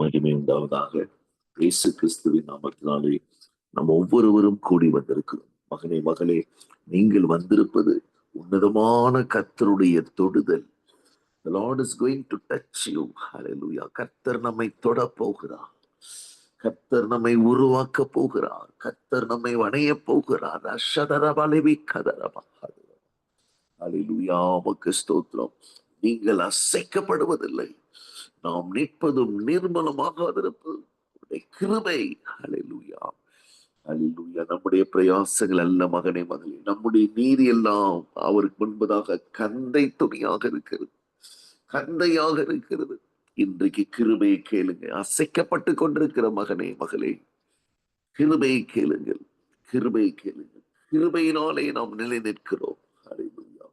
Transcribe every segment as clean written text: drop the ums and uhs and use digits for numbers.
மகிமை உண்டாவதாக. இயேசு கிறிஸ்துவின் நாமத்தினாலே நம்ம ஒவ்வொருவரும் கூடி வந்திருக்கிறோம். மகனே மகளே, நீங்கள் வந்திருப்பது உன்னதமான கர்த்தருடைய தொடுதல். The Lord is going to touch you. Hallelujah. கர்த்தர் நம்மை தொட போகிறார். கர்த்தர் நம்மை உருவாக்க போகிறார். கர்த்தர் நம்மை வணைய போகிறார். அஷதரபலிவி கதரபா. ஹல்லேலூயா. உமக்கு ஸ்தோத்திரம். நீங்கள் அசைக்கப்படுவதில்லை. நாம் நிற்பதும் நிர்மலமாகாதிருப்பது கிருபை. ஹல்லேலூயா. ஹல்லேலூயா. நம்முடைய பிரயாசங்கள் அல்ல மகனே மகளே, நம்முடைய நீதி எல்லாம் அவருக்கு முன்பதாக கந்தை துணியாக இருக்கிறது, கந்தையாக இருக்கிறது. இன்றைக்கு கிருபையை கேளுங்க. அசைக்கப்பட்டு கொண்டிருக்கிற மகனே மகளே, கிருபையை கேளுங்கள், கிருபையை கேளுங்கள். கிருபையினாலே நாம் நிலை நிற்கிறோம். ஹல்லேலூயா.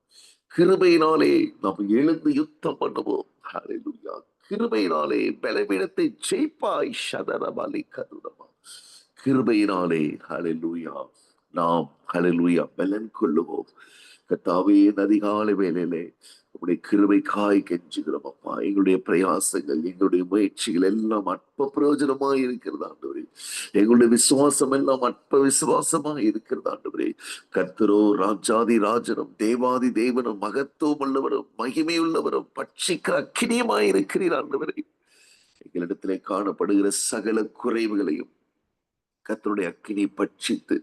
கிருபையினாலே நாம் எழுந்து யுத்தம் பண்ணுவோம். ஹல்லேலூயா. கிருபையினாலே பலவீனத்தை ஜெயிப்பாய். ஷதரபலி கருணமா. கிருபையினாலே ஹல்லேலூயா நாம் ஹல்லேலூயா பலன் கொள்ளுவோம். கர்த்தாவே, அதிகாலை வேளையிலே உங்களுடைய கிருபைக்காய் கெஞ்சுகிறோம் அப்பா. எங்களுடைய பிரயாசங்கள், எங்களுடைய முயற்சிகள் எல்லாம் அற்ப பிரயோஜனமாய் இருக்கிறது ஆண்டவரே. எங்களுடைய விசுவாசம் எல்லாம் அற்ப விசுவாசமாய் இருக்கிறது ஆண்டவரே. கர்த்தரோ ராஜாதி ராஜனும் தேவாதி தேவனும் மகத்துவம் உள்ளவரும் மகிமையுள்ளவரும் பட்சிக்கிற அக்கினியமாய் இருக்கிறீர் ஆண்டவரே. எங்களிடத்திலே காணப்படுகிற சகல குறைவுகளையும் கர்த்தருடைய அக்கினி பட்சித்து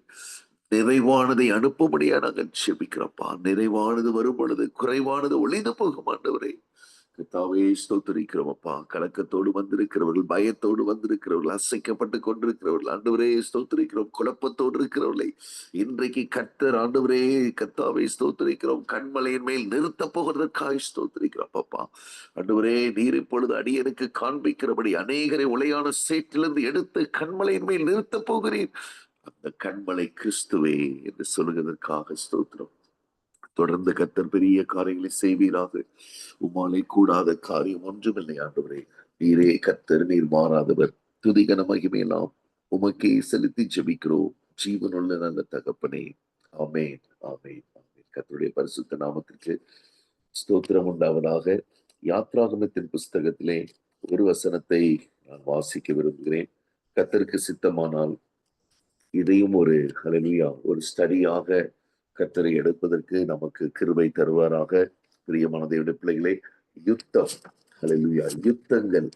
நிறைவானதை அனுப்பும்படியா நாங்கள் செபிக்கிறோம்ப்பா. நிறைவானது வரும் பொழுது குறைவானது ஒளிந்து போகும் ஆண்டவரே. கர்த்தாவே, ஸ்தோத்திரிக்கிறோம் அப்பா. கலக்கத்தோடு வந்திருக்கிறவர்கள், பயத்தோடு வந்திருக்கிறவர்கள், அசைக்கப்பட்டு கொண்டிருக்கிறவர்கள் ஆண்டவரே ஸ்தோத்திரிக்கிறோம். குழப்பத்தோடு இருக்கிறவர்களை இன்றைக்கு கர்த்தர் ஆண்டவரே கர்த்தாவே ஸ்தோத்திரிக்கிறோம். கண்மலையின் மேல் நிறுத்த போகிறதற்காய் ஸ்தோத்திரிக்கிறோம் அப்பா. ஆண்டவரே, நீர் இப்பொழுது அடியனுக்கு காண்பிக்கிறபடி அநேகரை உளையான சேற்றிலிருந்து எடுத்து கண்மலையின் மேல் நிறுத்த போகிறீர். அந்த கண்மலை கிறிஸ்துவே என்று சொல்லுவதற்காக ஸ்தோத்திரம். தொடர்ந்து கர்த்தர் பெரிய காரியங்களை செய்வீராக. உம்மாலே கூடாத காரியம் ஒன்றுமில்லை ஆண்டவரே. நீரே கர்த்தர், நீர் மாறாதவர். துதிகன மகிமையெல்லாம் உமக்கே செலுத்தி ஜெபிக்கிறோம் ஜீவனுள்ள நல்ல தகப்பனே. ஆமென், ஆமென், ஆமென். கர்த்தருடைய பரிசுத்த நாமத்திற்கு ஸ்தோத்திரம் உண்டாவதாக. யாத்ராகமத்தின் புஸ்தகத்திலே ஒரு வசனத்தை நான் வாசிக்க விரும்புகிறேன். கர்த்தருக்கு சித்தமானால் இதையும் ஒரு ஹல்லேலூயா ஒரு ஸ்டடியாக கர்த்தரை எடுப்பதற்கு நமக்கு கிருபை தருவாராக. பிரியமான தேவனுடைய பிள்ளைகளே, யுத்தம், ஹல்லேலூயா, யுத்தங்கள்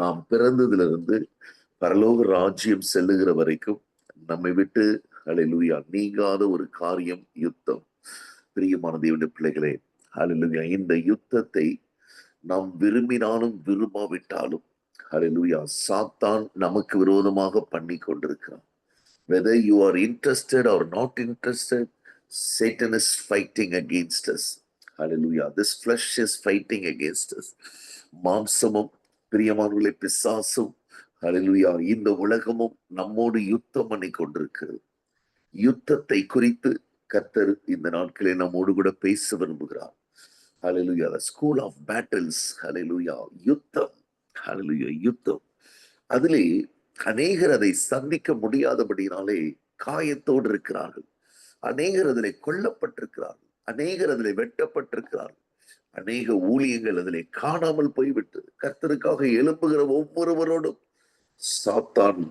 நாம் பிறந்ததிலிருந்து பரலோக ராஜ்யம் செல்லுகிற வரைக்கும் நம்மை விட்டு ஹல்லேலூயா நீங்காத ஒரு காரியம் யுத்தம். பிரியமான தேவனுடைய பிள்ளைகளே, ஹல்லேலூயா, இந்த யுத்தத்தை நாம் விரும்பினாலும் விரும்பாவிட்டாலும் ஹல்லேலூயா சாத்தான் நமக்கு விரோதமாக பண்ணி கொண்டிருக்கிறான். Whether you are interested or not interested, Satan is fighting against us. Hallelujah. This flesh is fighting against us. மாம்சமும் பிரியமானவர்களே பிசாசும் ஹல்லேலூயா இந்த உலகமும் நம்மோடு யுத்தம் பண்ணி கொண்டிருக்கிறது. யுத்தத்தை குறித்து கர்த்தர் இந்த நாட்களில் நம்மோடு கூட பேச விரும்புகிறார். ஹல்லேலூயா. The school of battles. ஹல்லேலூயா. யுத்தம். ஹல்லேலூயா. யுத்தம். அதிலே அநேகர் அதை சந்திக்க முடியாதபடினாலே காயத்தோடு இருக்கிறார்கள். அநேகர் அதிலே கொல்லப்பட்டிருக்கிறார்கள். அநேகர் அதிலே வெட்டப்பட்டிருக்கிறார்கள். அநேக ஊழியங்கள் அதிலே காணாமல் போய்விட்டது. கர்த்தருக்காக எழும்புகிற ஒவ்வொருவரோடும் சாத்தான்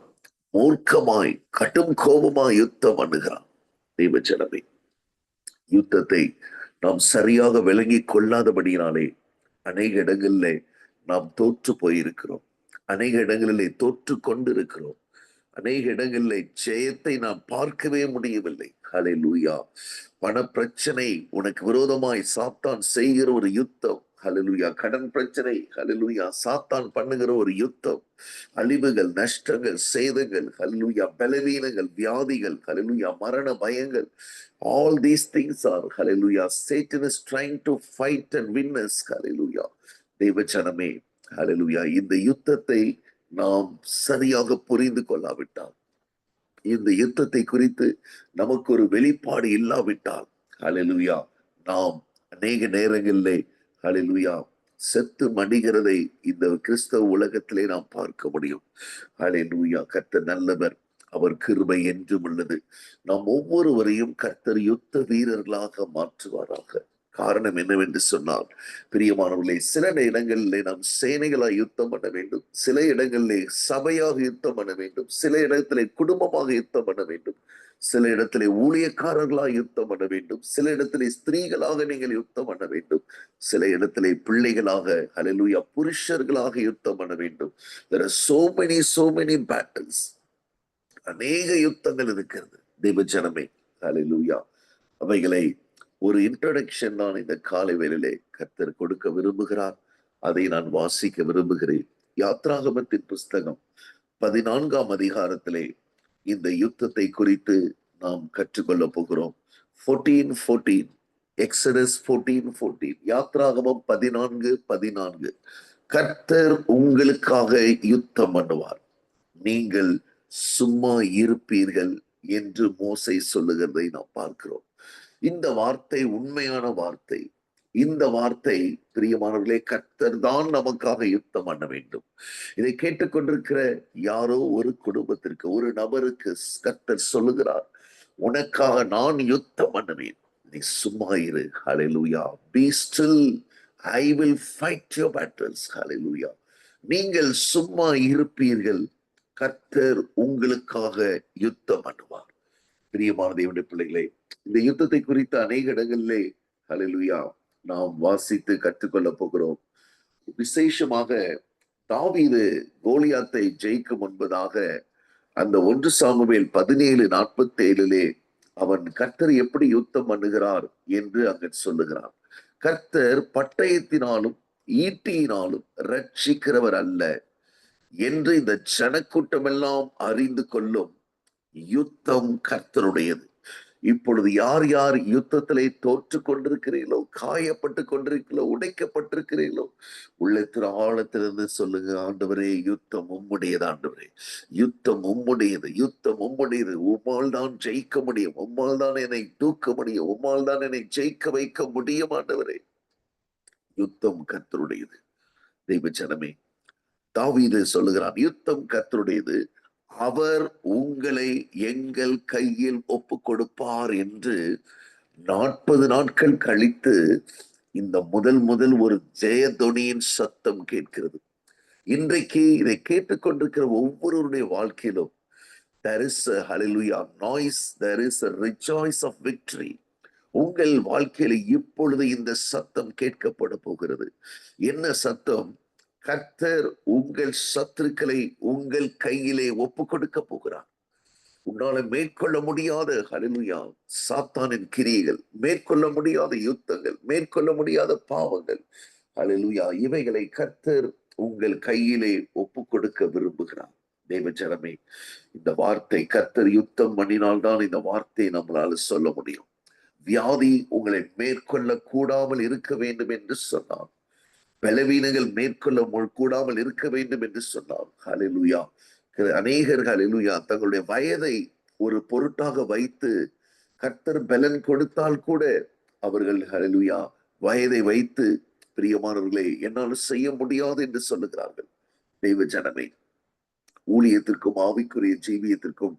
மூர்க்கமாய் கடும் கோபமாய் யுத்தம் பண்ணுகிறான். தெய்வஜனமே, யுத்தத்தை நாம் சரியாக விளங்கி கொள்ளாதபடியினாலே அநேக இடங்களிலே நாம் தோற்று போயிருக்கிறோம். அநேக இடங்களிலே தோற்று கொண்டிருக்கிறோம். அநேக இடங்களிலே ஜெயத்தை நாம் பார்க்கவே முடியவில்லை. ஹல்லேலூயா. பண பிரச்சனை உனக்கு விரோதமாய் சாத்தான் செய்கிற ஒரு யுத்தம். ஹல்லேலூயா. கடன் பிரச்சனை, ஹல்லேலூயா, சாத்தான் பண்ணுகிற ஒரு யுத்தம். அழிவுகள், நஷ்டங்கள், சேதங்கள், ஹல்லேலூயா, பலவீனங்கள், வியாதிகள், ஹல்லேலூயா, மரண பயங்கள். All these things are, hallelujah, Satan is trying to fight and win us. Hallelujah. தேவஜனமே, ஹல்லேலூயா, இந்த யுத்தத்தை நாம் சரியாக புரிந்து கொள்ளாவிட்டால், இந்த யுத்தத்தை குறித்து நமக்கு ஒரு வெளிப்பாடு இல்லாவிட்டால், ஹல்லேலூயா, நாம் அநேக நேரங்களிலே ஹல்லேலூயா செத்து மடிகிறதை இந்த கிறிஸ்தவ உலகத்திலே நாம் பார்க்க முடியும். ஹல்லேலூயா. கர்த்தர் நல்லவர், அவர் கிருபை என்றும் உள்ளது. நாம் ஒவ்வொருவரையும் கர்த்தர் யுத்த வீரர்களாக மாற்றுவாராக. காரணம் என்னவென்று சொன்னால், பிரியமானவர்களே, சில இடங்களிலே நாம் சேனைகளாய் யுத்தம் பண்ண வேண்டும், சில இடங்களிலே சபையாக யுத்தம் பண்ண வேண்டும், சில இடத்திலே குடும்பமாக யுத்தம் பண்ண வேண்டும், சில இடத்திலே ஊழியக்காரர்களாக யுத்தம் பண்ண வேண்டும், சில இடத்திலே ஸ்திரீகளாக நீங்கள் யுத்தம் பண்ண வேண்டும், சில இடத்திலே பிள்ளைகளாக, ஹல்லேலூயா, புருஷர்களாக யுத்தம் பண்ண வேண்டும். There are so many battles. அநேக யுத்தங்கள் இருக்கிறது தெய்வ ஜனமே. ஹல்லேலூயா. அவைகளை ஒரு இன்ட்ரோடக்ஷன் தான் இந்த காலை வேளையிலே கர்த்தர் கொடுக்க விரும்புகிறார். அதை நான் வாசிக்க விரும்புகிறேன். யாத்ராகமத்தின் புஸ்தகம் 14ஆம் அதிகாரத்திலே இந்த யுத்தத்தை குறித்து நாம் கற்றுக்கொள்ள போகிறோம். 14:14 எக்ஸடஸ் 14:14 யாத்ராகமம் 14:14 கர்த்தர் உங்களுக்காக யுத்தம் பண்ணுவார், நீங்கள் சும்மா இருப்பீர்கள் என்று மோசே சொல்லுகிறதை நாம் பார்க்கிறோம். இந்த வார்த்தை உண்மையான வார்த்தை. இந்த வார்த்தை பிரியமானவர்களே, கர்த்தர் தான் நமக்காக யுத்தம் பண்ண வேண்டும். இதை கேட்டுக்கொண்டிருக்கிற யாரோ ஒரு குடும்பத்திற்கு, ஒரு நபருக்கு கர்த்தர் சொல்லுகிறார், உனக்காக நான் யுத்தம் பண்ணுவேன், நீ சும்மா இரு. ஹல்லேலூயா. Be still, I will fight your battles. ஹல்லேலூயா. நீங்கள் சும்மா இருப்பீர்கள், கர்த்தர் உங்களுக்காக யுத்தம் பண்ணுவார். பிரியமான தேவனுடைய பிள்ளைகளே, இந்த யுத்தத்தை குறித்து அநேக இடங்களிலே ஹல்லேலூயா நாம் வாசித்து கற்றுக்கொள்ள போகிறோம். விசேஷமாக தாவீது கோலியாத்தை ஜெயிக்க முன்பதாக அந்த 1 சாமுவேல் 17:47 அவன் கர்த்தர் எப்படி யுத்தம் பண்ணுகிறார் என்று அங்கு சொல்லுகிறான். கர்த்தர் பட்டயத்தினாலும் ஈட்டியினாலும் ரட்சிக்கிறவர் அல்ல என்று இந்த ஜனக்கூட்டமெல்லாம் அறிந்து கொள்ளும், யுத்தம் கர்த்தருடையது. இப்பொழுது யார் யார் யுத்தத்திலே தோற்று கொண்டிருக்கிறீர்களோ, காயப்பட்டு கொண்டிருக்கிறீர்களோ, உடைக்கப்பட்டிருக்கிறீர்களோ, உள்ளத்தின் ஆழத்திலிருந்து சொல்லுங்க, ஆண்டவரே யுத்தம் உம்முடையது, ஆண்டவரே யுத்தம் உம்முடையது, யுத்தம் உம்முடையது, உம்மால் தான் ஜெயிக்க முடியும், உம்மால் தான் என்னை தூக்க முடியும், உம்மால் தான் என்னை ஜெயிக்க வைக்க முடியும், ஆண்டவரே யுத்தம் கர்த்தருடையது. தெய்வ ஜனமே, தாவீது சொல்லுகிறான், யுத்தம் கர்த்தருடையது, அவர் உங்களை எங்கள் கையில் ஒப்பு கொடுப்பார் என்று 40 நாட்கள் கழித்து இந்த முதல் ஒரு ஜெயதொனியின் சத்தம் கேட்கிறது. இன்றைக்கு இதை கேட்டுக்கொண்டிருக்கிற ஒவ்வொருவருடைய வாழ்க்கையிலும் there is a hallelujah noise, there is a rejoice of victory. உங்கள் வாழ்க்கையில இப்பொழுது இந்த சத்தம் கேட்கப்பட போகிறது. என்ன சத்தம்? கர்த்தர் உங்கள் சத்துருக்களை உங்கள் கையிலே ஒப்பு கொடுக்க போகிறார். உன்னால மேற்கொள்ள முடியாத ஹல்லேலூயா சாத்தானின் கிரியைகள், மேற்கொள்ள முடியாத யுத்தங்கள், மேற்கொள்ள முடியாத பாவங்கள், ஹல்லேலூயா இவைகளை கர்த்தர் உங்கள் கையிலே ஒப்பு கொடுக்க விரும்புகிறார். தேவ ஜனமே, இந்த வார்த்தை கர்த்தர் யுத்தம் பண்ணினால்தான் இந்த வார்த்தையை நம்மளால சொல்ல முடியும். வியாதி உங்களை மேற்கொள்ள கூடாமல் இருக்க வேண்டும் என்று சொன்னார், பலவீனங்கள் மேற்கொள்ள கூடாமல் இருக்க வேண்டும் என்று சொன்னார். ஹல்லேலூயா. அநேகர் ஹல்லேலூயா தங்களுடைய வயதை ஒரு பொருட்டாக வைத்து கர்த்தர் பலன் கொடுத்தால் கூட அவர்கள் ஹல்லேலூயா வயதை வைத்து, பிரியமானவர்களே, என்னால் செய்ய முடியாது என்று சொல்லுகிறார்கள். தெய்வ ஜனமே, ஊழியத்திற்கும் ஆவிக்குரிய ஜீவியத்திற்கும்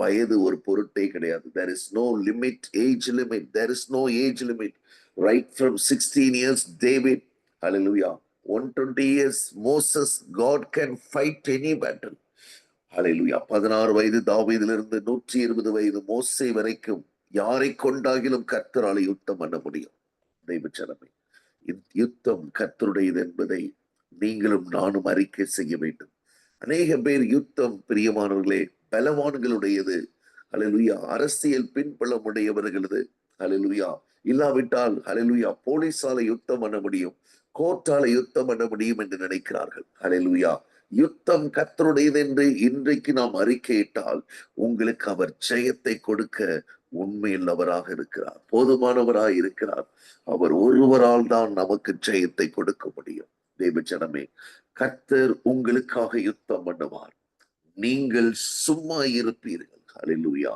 வயது ஒரு பொருட்டே கிடையாது. There is no limit, age limit. There is no age limit. Right from 16 years David, hallelujah, 120 years Moses, God can fight any battle. Hallelujah. 16 வயது தாவீதிலிருந்து 120 வயது மோசே வரைக்கும் யாரை கொண்டாகிலும் கர்த்தரால் யுத்தம் பண்ண முடியும். தெய்வ ஜனமே, யுத்தம் கர்த்தருடையது என்பதை நீங்களும் நானும் அறிக்கை செய்ய வேண்டும். அநேக பேர் யுத்தம் பிரியமானவர்களே பலவான்களுடையது, ஹல்லேலூயா, அரசியல் பின்புலம் உடையவர்களது, ஹல்லேலூயா, இல்லாவிட்டால் ஹல்லேலூயா போலீசால யுத்தம் பண்ண முடியும், கோர்ட்டால யுத்தம் பண்ண முடியும் என்று நினைக்கிறார்கள். ஹல்லேலூயா, யுத்தம் கர்த்தருடையது என்று இன்றைக்கு நாம் அறிக்கையிட்டால் உங்களுக்கு அவர் ஜெயத்தை கொடுக்க உண்மையுள்ளவராக இருக்கிறார், போதுமானவராக இருக்கிறார். அவர் ஒருவரால் தான் நமக்கு ஜெயத்தை கொடுக்க முடியும். தேவ ஜனமே, கர்த்தர் உங்களுக்காக யுத்தம் பண்ணுவார், நீங்கள் சும்மா இருப்பீர்கள். ஹல்லேலூயா.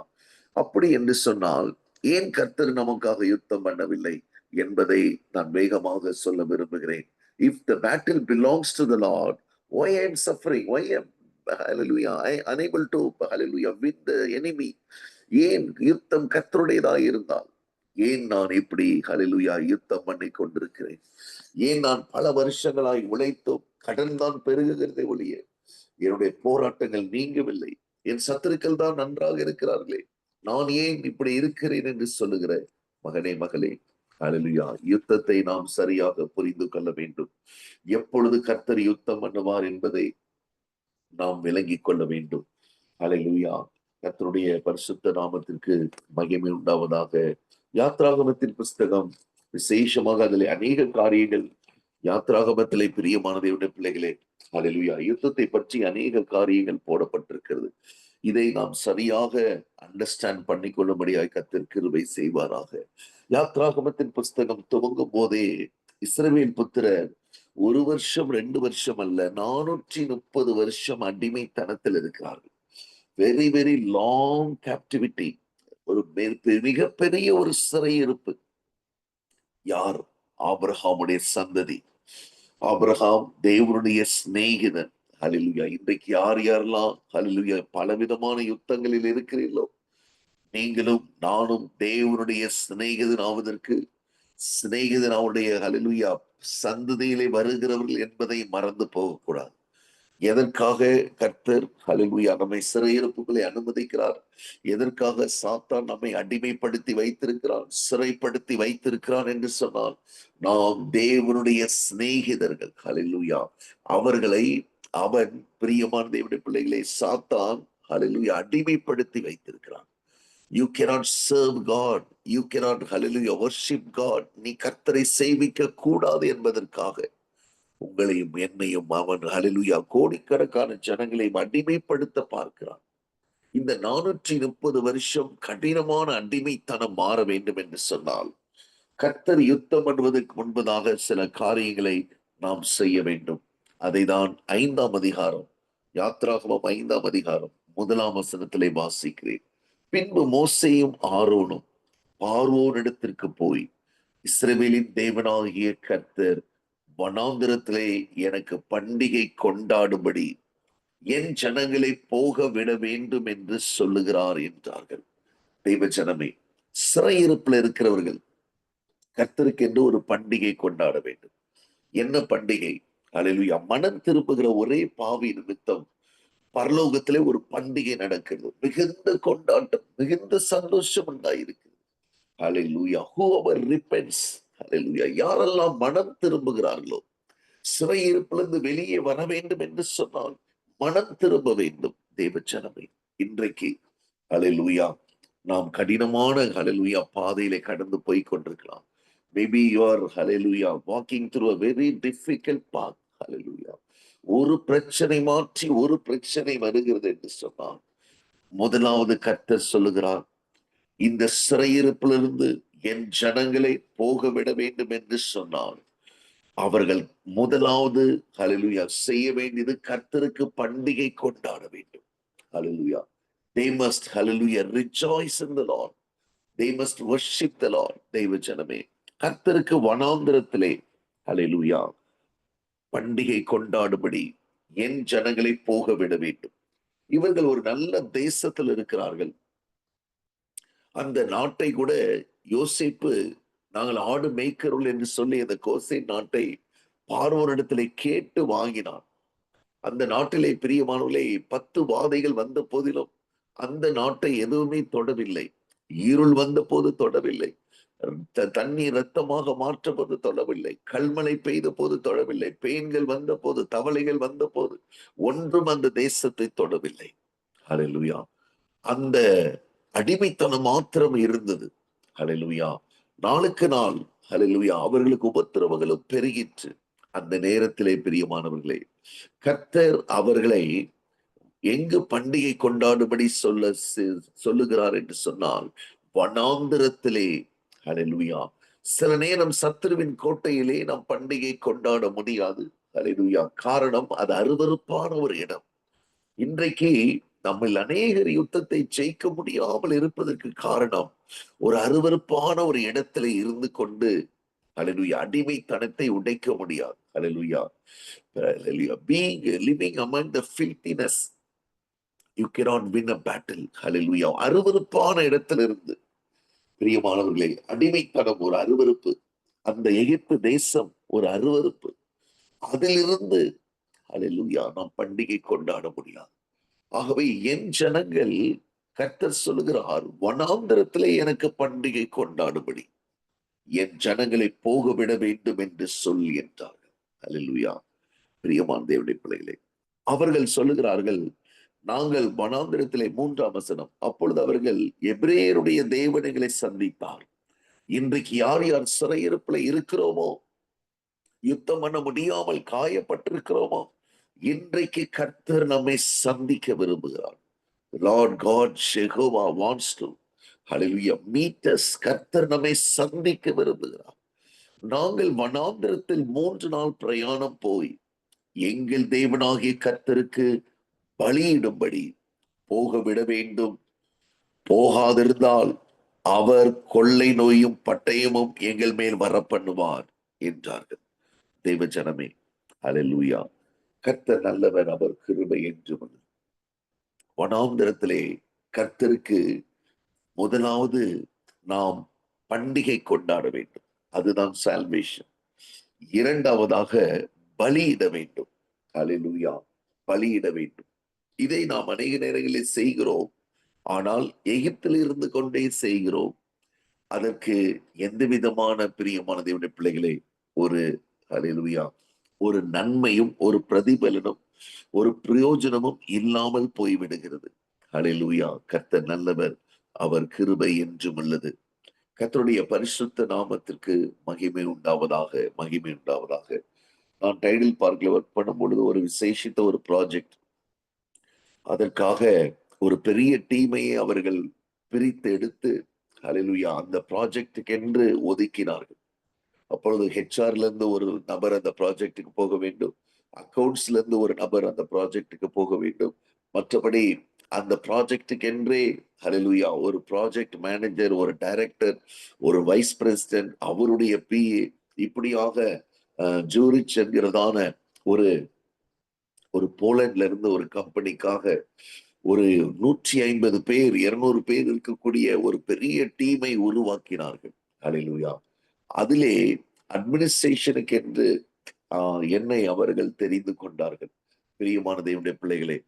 அப்படி என்று சொன்னால் ஏன் கர்த்தர் நமக்காக யுத்தம் பண்ணவில்லை என்பதை நான் வேகமாக சொல்ல விரும்புகிறேன். If the battle belongs to the Lord, why I am suffering? Why I am, hallelujah, I unable to, hallelujah, win the enemy? ஏன் யுத்தம் கர்த்தருடையதாக இருந்தால் ஏன் நான் இப்படி ஹalleluya யுத்தம் பண்ணி கொண்டிருக்கிறேன்? ஏன் நான் பல வருஷங்களாய் உழைத்தும் கடன் தான் பெருகுகிறதை ஒழிய என்னுடைய போராட்டங்கள் நீங்கவில்லை? என் சத்துருக்கள் தான் நன்றாக இருக்கிறார்களே, நான் ஏன் இப்படி இருக்கிறேன் என்று சொல்லுகிற மகனே மகளே, ஹalleluya யுத்தத்தை நாம் சரியாக புரிந்து கொள்ள வேண்டும். எப்பொழுது கர்த்தர் யுத்தம் பண்ணுவார் என்பதை நாம் விளங்கிக் கொள்ள வேண்டும். ஹalleluya கர்த்தருடைய பரிசுத்த நாமத்திற்கு மகிமை உண்டாவதாக. யாத்ராகமத்தின் புஸ்தகம் விசேஷமாக அதில் அநேக காரியங்கள் யாத்ராகமத்திலே பிரியமானதையுடைய பிள்ளைகளே, ஹalleluya யுத்தத்தை பற்றி அநேக காரியங்கள் போடப்பட்டிருக்கிறது. இதை நாம் சரியாக அண்டர்ஸ்டாண்ட் பண்ணிக்கொள்ளும்படியாய் கர்த்தர் கிருபை செய்வாராக. யாத்ராகமத்தின் புஸ்தகம் துவங்கும் போதே இஸ்ரவேல் புத்திரர் 1 வருஷம் 2 வருஷம் அல்ல, 430 வருஷம் அடிமைத்தனத்தில் இருக்கிறார்கள். Very very long captivity. ஒரு மிகப்பெரிய ஒரு சிறையிருப்பு. யார்? ஆபிரகாமுடைய சந்ததி. ஆபிரகாம் தேவனுடைய சிநேகிதன். ஹalleluya இன்றைக்கு யார் யாரெல்லாம் ஹalleluya பலவிதமான யுத்தங்களில் இருக்கிறீர்களோ, நீங்களும் நானும் தேவனுடைய சிநேகிதன் ஆவதற்கு, சிநேகிதன் அவருடைய ஹalleluya சந்ததியிலே வருகிறவர்கள் என்பதை மறந்து போகக்கூடாது. எதற்காக கர்த்தர் ஹalleluya நம்மை சிறையிருப்புகளை அனுமதிக்கிறார்? எதற்காக சாத்தான் நம்மை அடிமைப்படுத்தி வைத்திருக்கிறான், சிறைப்படுத்தி வைத்திருக்கிறான் என்று சொன்னால், நாம் தேவனுடைய சிநேகிதர்கள். ஹalleluya அவர்களை அவன் பிரியமான தேவனுடைய பிள்ளைகளை சாத்தான் ஹalleluya அடிமைப்படுத்தி வைத்திருக்கிறான். You cannot serve God. You cannot hallelujah worship God. நீ கர்த்தரை சேவிக்க கூடாது என்பதற்காக உங்களையும் என்னையும் அவன் ஹalleluya கோடிக்கணக்கான ஜனங்களையும் அடிமைப்படுத்த பார்க்கிறான். இந்த 430 வருஷம் கடினமான அடிமைத்தனம் மாற வேண்டும் என்று சொன்னால், கர்த்தர் யுத்தம் பண்ணுவதற்கு முன்பதாக சில காரியங்களை நாம் செய்ய வேண்டும். அதைதான் 5ஆம் அதிகாரம், யாத்ராகமம் 5ஆம் அதிகாரம் 1ஆம் வசனத்திலே வாசிக்கிறேன். பின்பு மோசேயும் ஆரோனும் பார்வோனிடத்திற்கு போய், இஸ்ரவேலின் தேவனாகிய கர்த்தர் வனாந்திரத்திலே எனக்கு பண்டிகை கொண்டாடும்படி என் ஜனங்களை போக விட வேண்டும் என்று சொல்லுகிறார் என்றார்கள். தெய்வ ஜனமே, சிறையிருப்பில் இருக்கிறவர்கள் கர்த்தருக்கு என்று ஒரு பண்டிகை கொண்டாட வேண்டும். என்ன பண்டிகை? ஹalleluya மனம் திரும்புகிற ஒரே பாவி நிமித்தம் பரலோகத்திலே ஒரு பண்டிகை நடக்கிறது. மிகுந்த கொண்டாட்டம், மிகுந்த சந்தோஷம் உண்டாயிருக்கிறது. ஹalleluya whoever repents, ஹalleluya யாரெல்லாம் மனம் திரும்புகிறார்களோ, சிறையிருப்பிலிருந்து வெளியே வர வேண்டும் என்று சொன்னால் மனம் திரும்ப வேண்டும். தேவ ஜனமே, இன்றைக்கு ஹalleluya நாம் கடினமான ஹalleluya பாதையிலே கடந்து போய் கொண்டிருக்கலாம். Maybe you are hallelujah walking through a very difficult path. Hallelujah ஒரு பிரச்சனை மாற்றி ஒரு பிரச்சனை வருகிறது என்று சொன்னால், முதலாவது கர்த்தர் சொல்லுகிறார், இந்த சிறையிருப்பிலிருந்து என் ஜனங்களை போக விட வேண்டும் என்று சொன்னால், அவர்கள் முதலாவது ஹalleluya செய்ய வேண்டியது கர்த்தருக்கு பண்டிகை கொண்டாட வேண்டும். ஹalleluya they must hallelujah rejoice in the Lord. They must worship the Lord. தெய்வ ஜனமே, கர்த்தருக்கு வனாந்திரத்திலே ஹalleluya பண்டிகை கொண்டாடும்படி என் ஜனங்களை போக விட வேண்டும். இவர்கள் ஒரு நல்ல தேசத்தில் இருக்கிறார்கள். அந்த நாட்டை கூட யோசேப்பு, நாங்கள் ஆடு மேய்க்கிறோம் என்று சொல்லி அந்த கோசேன் நாட்டை பார்வோனிடத்திலே கேட்டு வாங்கினான். அந்த நாட்டிலே பிரியமானவர்களே 10 வாதைகள் வந்த போதிலும் அந்த நாட்டை எதுவுமே தொடவில்லை. இருள் வந்த போது தொடவில்லை. தண்ணீர் ரத்தமாக மாற்றப்போது தொடவில்லை. கல்மழை பெய்த போது தொடவில்லை. பேன்கள் வந்த போது, தவளைகள் வந்த போது ஒன்றும் அந்த தேசத்தை தொடவில்லை. ஹalleluya அந்த அடிமைத்தனம் மாத்திரம் இருந்தது. ஹalleluya நாளுக்கு நாள் ஹalleluya அவர்களுக்கு உபத்திரவங்களும் பெருகிற்று. அந்த நேரத்திலே பிரியமானவர்களே, கர்த்தர் அவர்களை எங்கு பண்டிகை கொண்டாடும்படி சொல்லுகிறார் என்று சொன்னால், வனாந்திரத்திலே. ஹalleluya சில நேரம் சத்துருவின் கோட்டையிலே நாம் பண்டிகை கொண்டாட முடியாது. ஹalleluya காரணம், அது அருவருப்பான ஒரு இடம். இன்றைக்கு நம்மில் அநேகர் யுத்தத்தை ஜெயிக்க முடியாமல் இருப்பதற்கு காரணம், ஒரு அருவருப்பான ஒரு இடத்துல இருந்து கொண்டு ஹalleluya அடிமைத்தனத்தை உடைக்க முடியாது. ஹalleluya being living among the filthiness, you cannot win a battle. ஹalleluya அருவருப்பான இடத்துல இருந்து பிரியமானவர்களே, அடிமைத்தனம் ஒரு அருவருப்பு, அந்த எகிப்து தேசம் ஒரு அருவருப்பு. அதிலிருந்து அல்லேலூயா நாம் பண்டிகை கொண்டாட முடியாது. ஆகவே என் ஜனங்கள், கர்த்தர் சொல்லுகிறார், வனாந்தரத்திலே எனக்கு பண்டிகை கொண்டாடும்படி என் ஜனங்களை போக விட வேண்டும் என்று சொல்லி என்றார்கள். அல்லேலூயா. பிரியமான தேவனுடைய பிள்ளைகளே, அவர்கள் சொல்லுகிறார்கள், நாங்கள் வனாந்திரத்திலே 3ஆம் வசனம், அப்பொழுது அவர்கள் எபிரேயருடைய தேவனைகளை சந்தித்தார். இன்றைக்கு யார் யார் சிறையிருப்பில் இருக்கிறோமோ, யுத்தம் பண்ண முடியாமல் காயப்பட்டிருக்கிறோமோ, இன்றைக்கு கர்த்தர் நம்மை சந்திக்க விரும்புகிறார். Lord God Jehovah wants to, hallelujah, meet us. கர்த்தர் நம்மை சந்திக்க விரும்புகிறார். நாங்கள் வனாந்திரத்தில் 3 நாள் பிரயாணம் போய் எங்கள் தேவனாகிய கர்த்தருக்கு பலியிடும்படி போக விட வேண்டும். போகாதிருந்தால் அவர் கொள்ளை நோயும் பட்டயமும் எங்கள் மேல் வர பண்ணுவார் என்றார்கள். தேவ ஜனமே, அல்லேலூயா. கர்த்தர் நல்லவர், அவர் கிருபை என்றும் உள்ளது. வனாந்திரத்திலே கர்த்தருக்கு முதலாவது நாம் பண்டிகை கொண்டாட வேண்டும். அதுதான் சால்வேஷன். இரண்டாவதாக பலியிட வேண்டும். அல்லேலூயா, பலியிட வேண்டும். இதை நாம் அநேக நேரங்களில் செய்கிறோம். ஆனால் எகிப்தில் இருந்து கொண்டே செய்கிறோம். அதற்கு எந்த விதமான பிரியமான தேவனுடைய பிள்ளைகளே ஒரு அல்லேலூயா ஒரு நன்மையும் ஒரு பிரதிபலனும் ஒரு பிரயோஜனமும் இல்லாமல் போய்விடுகிறது. அல்லேலூயா. கர்த்தர் நல்லவர், அவர் கிருபை என்றும் உள்ளது. கர்த்தருடைய பரிசுத்த நாமத்திற்கு மகிமை உண்டாவதாக, மகிமை உண்டாவதாக. நான் டைடல் பார்க்ல ஒர்க் பண்ணும் பொழுது ஒரு விசேஷித்த ஒரு ப்ராஜெக்ட், அதற்காக ஒரு பெரிய டீமையே அவர்கள் பிரித்து எடுத்து அல்லேலூயா அந்த ப்ராஜெக்டுக்கு என்று ஒதுக்கினார்கள். அப்பொழுது ஹெச்ஆர்ல இருந்து ஒரு நபர் அந்த ப்ராஜெக்டுக்கு போக வேண்டும், அக்கவுண்ட்ஸ்ல இருந்து ஒரு நபர் அந்த ப்ராஜெக்டுக்கு போக வேண்டும். மற்றபடி அந்த ப்ராஜெக்டுக்கு என்றே அல்லேலூயா ஒரு ப்ராஜெக்ட் மேனேஜர், ஒரு டைரக்டர், ஒரு வைஸ் பிரசிடென்ட், அவருடைய பிஏ, இப்படியாக ஜூரிச் என்கிறதான ஒரு ஒரு போலண்ட்ல இருந்து ஒரு கம்பெனிக்காக ஒரு 150 பேர் 200 பேர் இருக்கக்கூடிய ஒரு பெரிய டீமை உருவாக்கினார்கள். அல்லேலூயா. அதிலே அட்மினிஸ்ட்ரேஷனுக்கு என்று என்னை அவர்கள் தெரிந்து கொண்டார்கள். பிரியமான தேவனுடைய பிள்ளைகளே,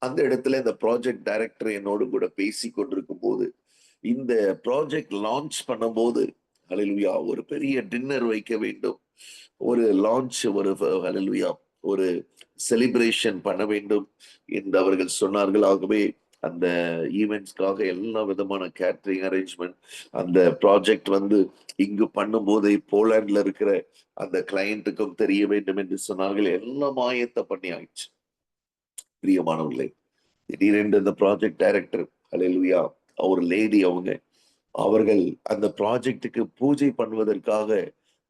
அந்த இடத்துல இந்த ப்ராஜெக்ட் டைரக்டர் என்னோடு கூட பேசி கொண்டிருக்கும் போது, இந்த ப்ராஜெக்ட் லான்ச் பண்ணும்போது அல்லேலூயா ஒரு பெரிய டின்னர் வைக்க வேண்டும், ஒரு லான்ச், ஒரு அல்லேலூயா ஒரு செலிப்ரேஷன் பண்ண வேண்டும் என்று அவர்கள் சொன்னார்கள். ஆகவே அந்த ஈவெண்ட்ஸ்க்காக எல்லா விதமான கேட்டரிங் அரேஞ்ச்மெண்ட், அந்த ப்ராஜெக்ட் இங்கு பண்ணும்போது போலாண்ட்ல இருக்கிற அந்த கிளையண்ட்டுக்கும் தெரிய வேண்டும் என்று சொன்னார்கள். எல்லாம் ஆயத்த பண்ணி ஆயிடுச்சு. பிரியமானவர்களே, திடீரென்று அந்த ப்ராஜெக்ட் டைரக்டர் அல்லேலூயா ஒரு லேடி, அவர்கள் அந்த ப்ராஜெக்டுக்கு பூஜை பண்ணுவதற்காக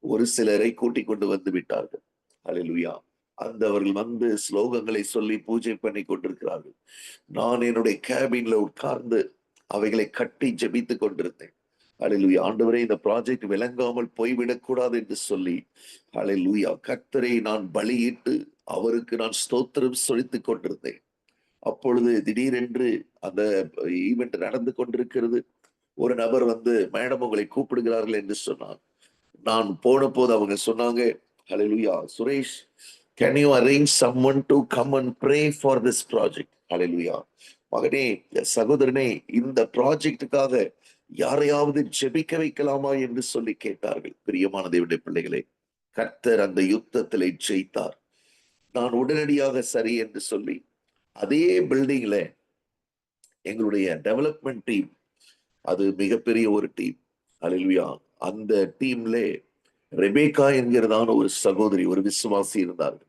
ஒரு சிலரை கூட்டிக் கொண்டு வந்து விட்டார்கள். அல்லேலூயா. அவர்கள் ஸ்லோகங்களை சொல்லி பூஜை பண்ணி கொண்டிருக்கிறார்கள். நான் என்னுடைய கேபின்ல உட்கார்ந்து அவைகளை கட்டி ஜெபித்துக் கொண்டிருந்தேன். அல்லேலூயா. ஆண்டவரே, இந்த ப்ராஜெக்ட் விளங்காமல் போய்விடக் கூடாது என்று சொல்லி அல்லேலூயா கர்த்தரை நான் பலியிட்டு அவருக்கு நான் ஸ்தோத்திரம் செலுத்திக் கொண்டிருந்தேன். அப்பொழுது திடீரென்று அந்த ஈவெண்ட் நடந்து கொண்டிருக்கிறது. ஒரு நபர் மேடம் உங்களை கூப்பிடுகிறார்கள் என்று சொன்னார். நான் போன போது அவங்க சொன்னாங்க, ஹalleluya, Suresh, can you arrange someone to come and pray for this project? ஹalleluya. மகனே, சகோதரனே, இந்த ப்ராஜெக்டுக்காக யாரையாவது ஜெபிக்க வைக்கலாமா என்று சொல்லி கேட்டார்கள். பிரியமான தேவனுடைய பிள்ளைகளே, கர்த்தர் அந்த யுத்தத்திலே ஜெயித்தார். நான் உடனடியாக சரி என்று சொல்லி அதே பில்டிங்ல எங்களுடைய டெவலப்மெண்ட் டீம், அது மிகப்பெரிய ஒரு டீம், ஹalleluya, அந்த டீம்ல ரெபேக்கா என்கிறதான ஒரு சகோதரி, ஒரு விசுவாசி இருந்தார்கள்.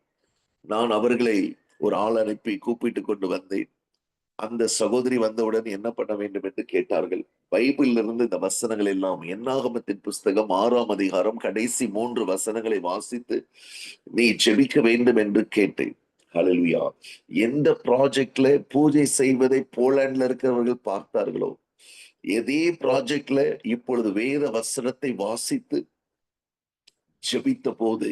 நான் அவர்களை ஒரு ஆள் அனுப்பி கூப்பிட்டு கொண்டு வந்தேன். அந்த சகோதரி வந்தவுடன் என்ன பண்ண வேண்டும் என்று கேட்டார்கள். பைபிள்ல இருந்து இந்த வசனங்கள் எல்லாம், என்னாகமத்தின் புஸ்தகம் 6ஆம் அதிகாரம் கடைசி 3 வசனங்களை வாசித்து நீ ஜெபிக்க வேண்டும் என்று கேட்டேன். ஹalleluya. எந்த ப்ராஜெக்ட்ல பூஜை செய்வதை போலாண்ட்ல இருக்கிறவர்கள் பார்த்தார்களோ, எதே ப்ராஜெக்ட்ல இப்பொழுது வேத வசனத்தை வாசித்து ஜெபித்த போது,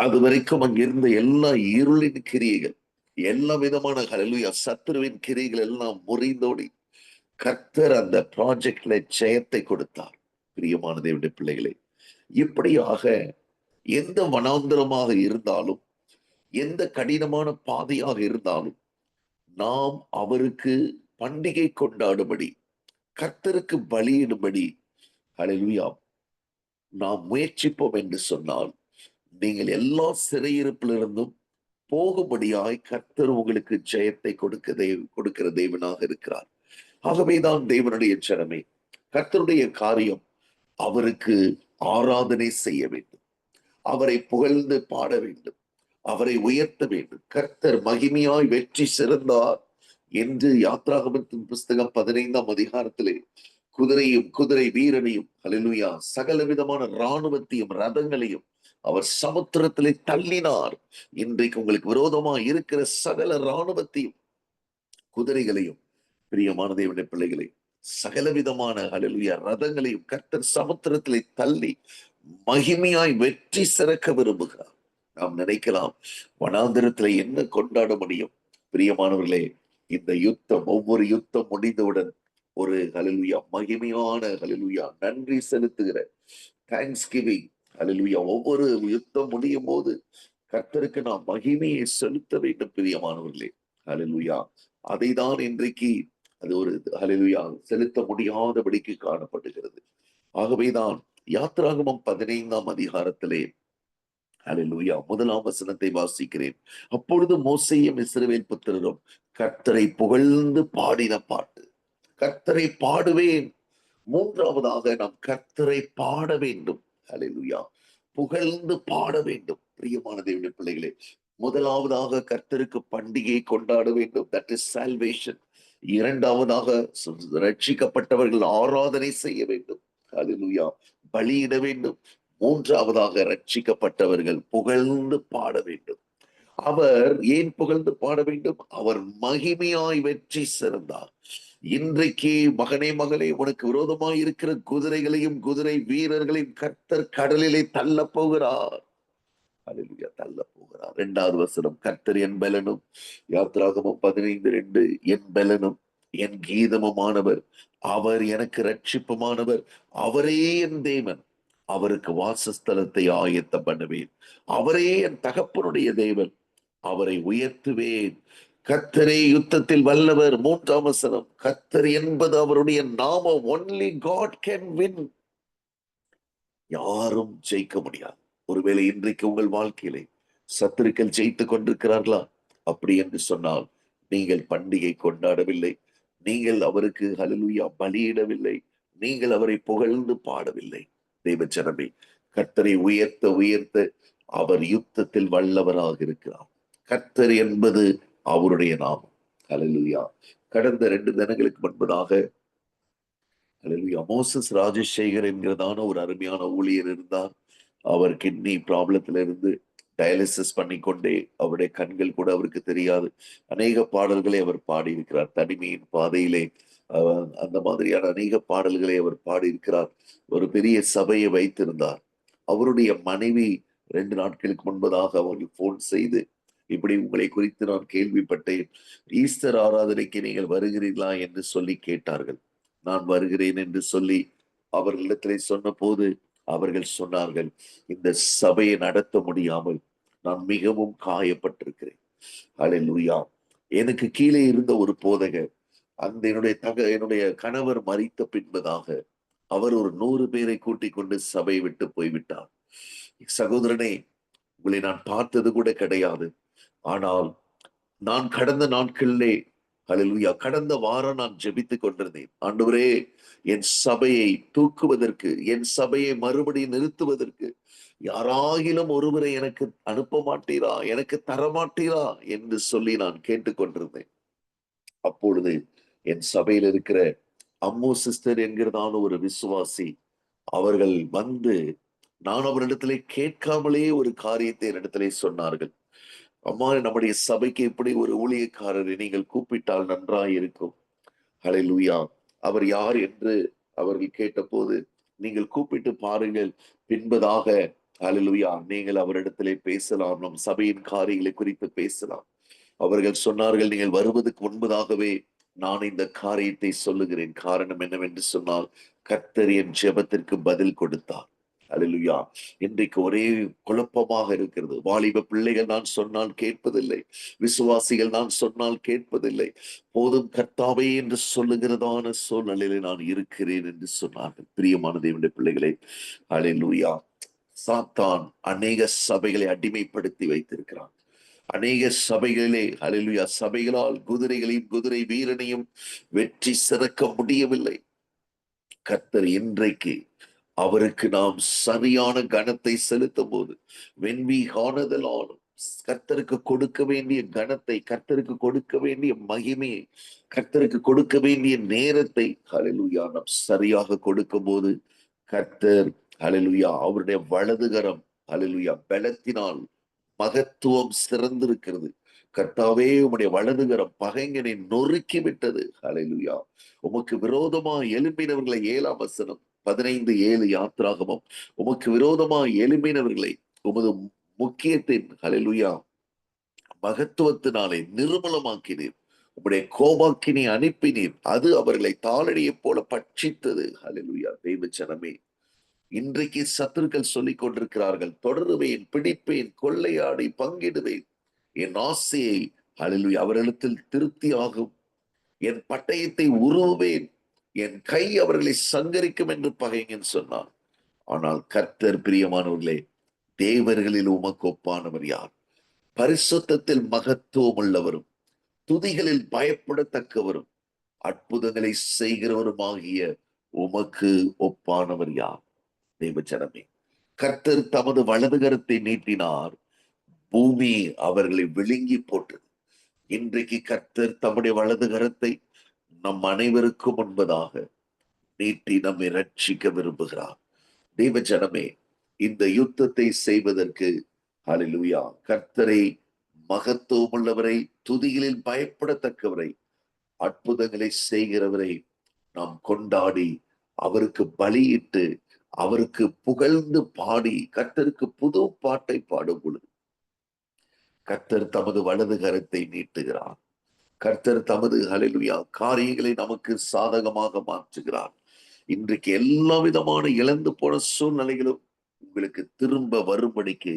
அது வரைக்கும் அங்கிருந்த எல்லா இருளின் கிரியைகள், எல்லா விதமான ஹalleluya சத்துருவின் கிரியைகள் எல்லாம் முறிந்தோடி கர்த்தர் அந்த ப்ராஜெக்ட்ல ஜெயத்தை கொடுத்தார். பிரியமான தேவனுடைய பிள்ளைகளே, இப்படியாக எந்த வனாந்திரமாக இருந்தாலும், எந்த கடினமான பாதையாக இருந்தாலும், நாம் அவருக்கு பண்டிகை கொண்டாடும்படி, கர்த்தருக்கு பலியிடும்படி, ஹல்லேலூயா, நாம் முயற்சிப்போம் என்று சொன்னால், நீங்கள் எல்லா சிறையிருப்பிலிருந்தும் போகும்படியாய் கர்த்தர் உங்களுக்கு ஜெயத்தை கொடுக்கிற தேவனாக இருக்கிறார். ஆகவேதான் தேவனுடைய ஜனமே, கர்த்தருடைய காரியம் அவருக்கு ஆராதனை செய்ய வேண்டும், அவரை புகழ்ந்து பாட வேண்டும், அவரை உயர்த்த வேண்டும். கர்த்தர் மகிமையாய் வெற்றி சிறந்தார் என்று யாத்ராகமத்தின் புஸ்தகம் 15ஆம் அதிகாரத்திலே குதிரையும் குதிரை வீரனையும், ஹல்லேலூயா, சகல விதமான இராணுவத்தையும் ரதங்களையும் அவர் சமுத்திரத்திலே தள்ளினார். இன்றைக்கு உங்களுக்கு விரோதமா இருக்கிற சகல இராணுவத்தையும் குதிரைகளையும், பிரியமான தேவனுடைய பிள்ளைகளை, சகலவிதமான ஹல்லேலூயா ரதங்களையும் கர்த்தர் சமுத்திரத்திலே தள்ளி மகிமையாய் வெற்றி சிறக்க விரும்புகிறார். நாம் நினைக்கலாம், வனாந்திரத்துல என்ன கொண்டாட முடியும்? பிரியமானவர்களே, இந்த யுத்தம், ஒவ்வொரு யுத்தம் முடிந்தவுடன் ஒரு ஹல்லேலூயா மகிமையான ஹல்லேலூயா நன்றி செலுத்துகிற தேங்க்ஸ் கிவிங், ஹல்லேலூயா, ஒவ்வொரு யுத்தம் முடியும் போது கர்த்தருக்கு நாம் மகிமையை செலுத்த வேண்டும். பிரியமானவர்களே, ஹல்லேலூயா, அதைதான் இன்றைக்கு அது ஒரு ஹல்லேலூயா செலுத்த முடியாதபடிக்கு காணப்படுகிறது. ஆகவேதான் யாத்ராகமம் 15ஆம் அதிகாரத்திலே ஹல்லேலூயா 1ஆம் வசனத்தை வாசிக்கிறேன். அப்பொழுது மோசேயும் இஸ்ரவேல் புத்திரரும் கர்த்தரை புகழ்ந்து பாடின பாட்டு. கர்த்தரை பாடுவேன். மூன்றாவதாக நாம் கர்த்தரை பாட வேண்டும். ஹல்லேலூயா, புகழ்ந்து பாட வேண்டும். பிரியமான தேவனுடைய பிள்ளைகளே, முதலாவதாக கர்த்தருக்கு பண்டிகை கொண்டாட வேண்டும். That is salvation. இரண்டாவதாக ரட்சிக்கப்பட்டவர்கள் ஆராதனை செய்ய வேண்டும். ஹல்லேலூயா, பலியிட வேண்டும். மூன்றாவதாக ரட்சிக்கப்பட்டவர்கள் புகழ்ந்து பாட வேண்டும். அவர் ஏன் புகழ்ந்து பாட வேண்டும்? அவர் மகிமையாய் வெற்றி சிறந்தார். இன்றைக்கு மகனே மகளே, உனக்கு விரோதமாய் இருக்கிற குதிரைகளையும் குதிரை வீரர்களையும் கர்த்தர் கடலிலே தள்ள போகிறார். ஹல்லேலூயா, தள்ள போகிறார். 2வது வசனம், கர்த்தர் என் பலனும், யாத்ராகமம் 15:2, என் பலனும் என் கீதமுமானவர், அவர் எனக்கு ரட்சிப்புமானவர், அவரே என் தேவன், அவருக்கு வாசஸ்தலத்தை ஆயத்தம் பண்ணுவேன், அவரே என் தகப்பனுடைய தேவன், அவரை உயர்த்துவேன். கர்த்தரே யுத்தத்தில் வல்லவர். 3ஆம் வசனம், கர்த்தர் என்பது அவருடைய நாமம். Only God can win. யாரும் ஜெயிக்க முடியாது. ஒருவேளை இன்றைக்கு உங்கள் வாழ்க்கையிலே சத்துருக்கள் ஜெயித்துக் கொண்டிருக்கிறார்களா? அப்படி என்று சொன்னால் நீங்கள் பண்டிகை கொண்டாடவில்லை, நீங்கள் அவருக்கு ஹல்லேலூயா பலியிடவில்லை, நீங்கள் அவரை புகழ்ந்து பாடவில்லை. தேவ ஜனமே, கர்த்தரை உயர்த்த உயர்த்த அவர் யுத்தத்தில் வல்லவராக இருக்கிறார். கர்த்தர் என்பது அவருடைய நாமம். ஹல்லேலூயா. கடந்த 2 தினங்களுக்கு முன்பதாக ஹல்லேலூயா மோசஸ் ராஜசேகர் என்கிறதான ஒரு அருமையான ஊழியர் இருந்தார். அவர் கிட்னி ப்ராப்ளத்துல இருந்து டயாலிசிஸ் பண்ணிக்கொண்டே, அவருடைய கண்கள் கூட அவருக்கு தெரியாது. அநேக பாடல்களை அவர் பாடியிருக்கிறார். தனிமையின் பாதையிலே அந்த மாதிரியான அநேக பாடல்களை அவர் பாடியிருக்கிறார். ஒரு பெரிய சபையை வைத்திருந்தார். அவருடைய மனைவி 2 நாட்களுக்கு முன்பதாக அவர்கள் போன் செய்து, இப்படி உங்களை குறித்து நான் கேள்விப்பட்டேன், ஈஸ்டர் ஆராதனைக்கு நீங்கள் வருகிறீர்களா என்று சொல்லி கேட்டார்கள். நான் வருகிறேன் என்று சொல்லி அவர்களிடத்திலே சொன்ன போது அவர்கள் சொன்னார்கள், இந்த சபையை நடத்த முடியாமல் நான் மிகவும் காயப்பட்டிருக்கிறேன். ஹல்லேலூயா. எனக்கு கீழே இருந்த ஒரு போதகர், அந்த என்னுடைய கணவர் மரித்த பின்பதாக அவர் ஒரு 100 பேரை கூட்டிக் கொண்டு சபை விட்டு போய்விட்டார். சகோதரனே, உங்களை நான் பார்த்தது கூட கிடையாது. ஆனால் நான் கடந்த நாட்களிலே, ஹல்லேலூயா, கடந்த வாரம் நான் ஜெபித்துக் கொண்டிருந்தேன். ஆண்டவரே, என் சபையை தூக்குவதற்கு, என் சபையை மறுபடியும் நிறுத்துவதற்கு யாராகிலும் ஒருவரை எனக்கு அனுப்ப மாட்டீரா, எனக்கு தரமாட்டீரா என்று சொல்லி நான் கேட்டுக்கொண்டிருந்தேன். அப்பொழுது என் சபையில் இருக்கிற அம்மு சிஸ்டர் என்கிறதான ஒரு விசுவாசி அவர்கள் வந்து, நான் அவரிடத்திலே கேட்காமலே ஒரு காரியத்தை என்னிடத்திலே சொன்னார்கள். அம்மா, நம்முடைய சபைக்கு இப்படி ஒரு ஊழியக்காரரை நீங்கள் கூப்பிட்டால் நன்றாய் இருக்கும். ஹல்லேலூயா. அவர் யார் என்று அவர்கள் கேட்டபோது, நீங்கள் கூப்பிட்டு பாருங்கள், பின்பதாக ஹல்லேலூயா நீங்கள் அவரிடத்திலே பேசலாம், நம் சபையின் காரியங்களை குறித்து பேசலாம். அவர்கள் சொன்னார்கள், நீங்கள் வருவதற்கு முன்பதாகவே நான் இந்த காரியத்தை சொல்லுகிறேன். காரணம் என்னவென்று சொன்னால், கர்த்தர் என் ஜெபத்திற்கு பதில் கொடுத்தார். அல்லேலூயா. இன்றைக்கு ஒரே குழப்பமாக இருக்கிறது. வாலிப பிள்ளைகள் நான் சொன்னால் கேட்பதில்லை. விசுவாசிகள் நான் சொன்னால் கேட்பதில்லை. போதும் கர்த்தாவே என்று சொல்லுகிறதான சூழ்நிலையில நான் இருக்கிறேன் என்று சொன்னார்கள். பிரியமான தேவனுடைய பிள்ளைகளே, அல்லேலூயா. சாத்தான் அநேக சபைகளை அடிமைப்படுத்தி வைத்திருக்கிறான். அநேக சபைகளிலே அல்லேலூயா சபைகளால் குதிரைகளையும் குதிரை வீரனையும் வெற்றி சிறக்க முடியவில்லை. கர்த்தர் இன்றைக்கு அவருக்கு நாம் சரியான கனத்தை செலுத்தும் போது, when we honor the Lord, கர்த்தருக்கு கொடுக்க வேண்டிய கனத்தை, கர்த்தருக்கு கொடுக்க வேண்டிய மகிமையை, கர்த்தருக்கு கொடுக்க வேண்டிய நேரத்தை ஹல்லேலூயா நாம் சரியாக கொடுக்கும் போது, கர்த்தர் ஹல்லேலூயா அவருடைய வலதுகரம் ஹல்லேலூயா பலத்தினால் மகத்துவம் சிறந்திருக்கிறது. கர்த்தாவே உம்முடைய வலதுகரம் பகைஞனை நொறுக்கி விட்டது. ஹல்லேலூயா. உமக்கு விரோதமாய் எழும்பினவர்களை 7ஆம் வசனம் 15:7 யாத்திராகமம். உமக்கு விரோதமாய் எழும்பினவர்களை உமது முக்கியத்தின் ஹல்லேலூயா மகத்துவத்தினாலே நிர்மலமாக்கினீர். உம்முடைய கோபாக்கினை அனுப்பினீர். அது அவர்களை தாளடியைப் போல பட்சித்தது. ஹல்லேலூயா. தேவஜனமே, இன்றைக்கு சத்துருக்கள் சொல்லிக் கொண்டிருக்கிறார்கள், தொடருவேன், பிடிப்பேன், கொள்ளையாடி பங்கிடுவேன், என் ஆசையை ஹல்லேலூயா அவர்களிடத்தில் திருப்தியாகும், என் பட்டயத்தை உருவுவேன், என் கை அவர்களை சங்கரிக்கும் என்று பகைஞன் சொன்னான். ஆனால் கர்த்தர் பிரியமானவர்களே, தேவர்களில் உமக்கு ஒப்பானவர் யார்? பரிசுத்தத்தில் மகத்துவம் உள்ளவரும் துதிகளில் பயப்படத்தக்கவரும் அற்புதங்களை செய்கிறவருமாகிய உமக்கு ஒப்பானவர் யார்? தேவஜனமே, கர்த்தர் தமது வலதுகரத்தை நீட்டினார், பூமி அவர்களை விழுங்கி போட்டது. இன்றைக்கு கர்த்தர் தம்முடைய வலதுகரத்தை நம் அனைவருக்கும் முன்பதாக நீட்டி நம்மை ரட்சிக்க விரும்புகிறார். தேவஜனமே, இந்த யுத்தத்தை செய்வதற்கு ஹல்லேலூயா கர்த்தரை, மகத்துவம் உள்ளவரை, துதிகளில் பயப்படத்தக்கவரை, அற்புதங்களை செய்கிறவரை நாம் கொண்டாடி அவருக்கு பலியிட்டு அவருக்கு புகழ்ந்து பாடி கர்த்தருக்கு புது பாட்டை பாடும் பொழுது கர்த்தர் தமது வலது கரத்தை நீட்டுகிறார். கர்த்தர் தமது ஹல்லேலூயா காரியங்களை நமக்கு சாதகமாக மாற்றுகிறார். இன்றைக்கு எல்லா விதமான இழந்து போன சூழ்நிலைகளும் உங்களுக்கு திரும்ப வரும்படிக்கு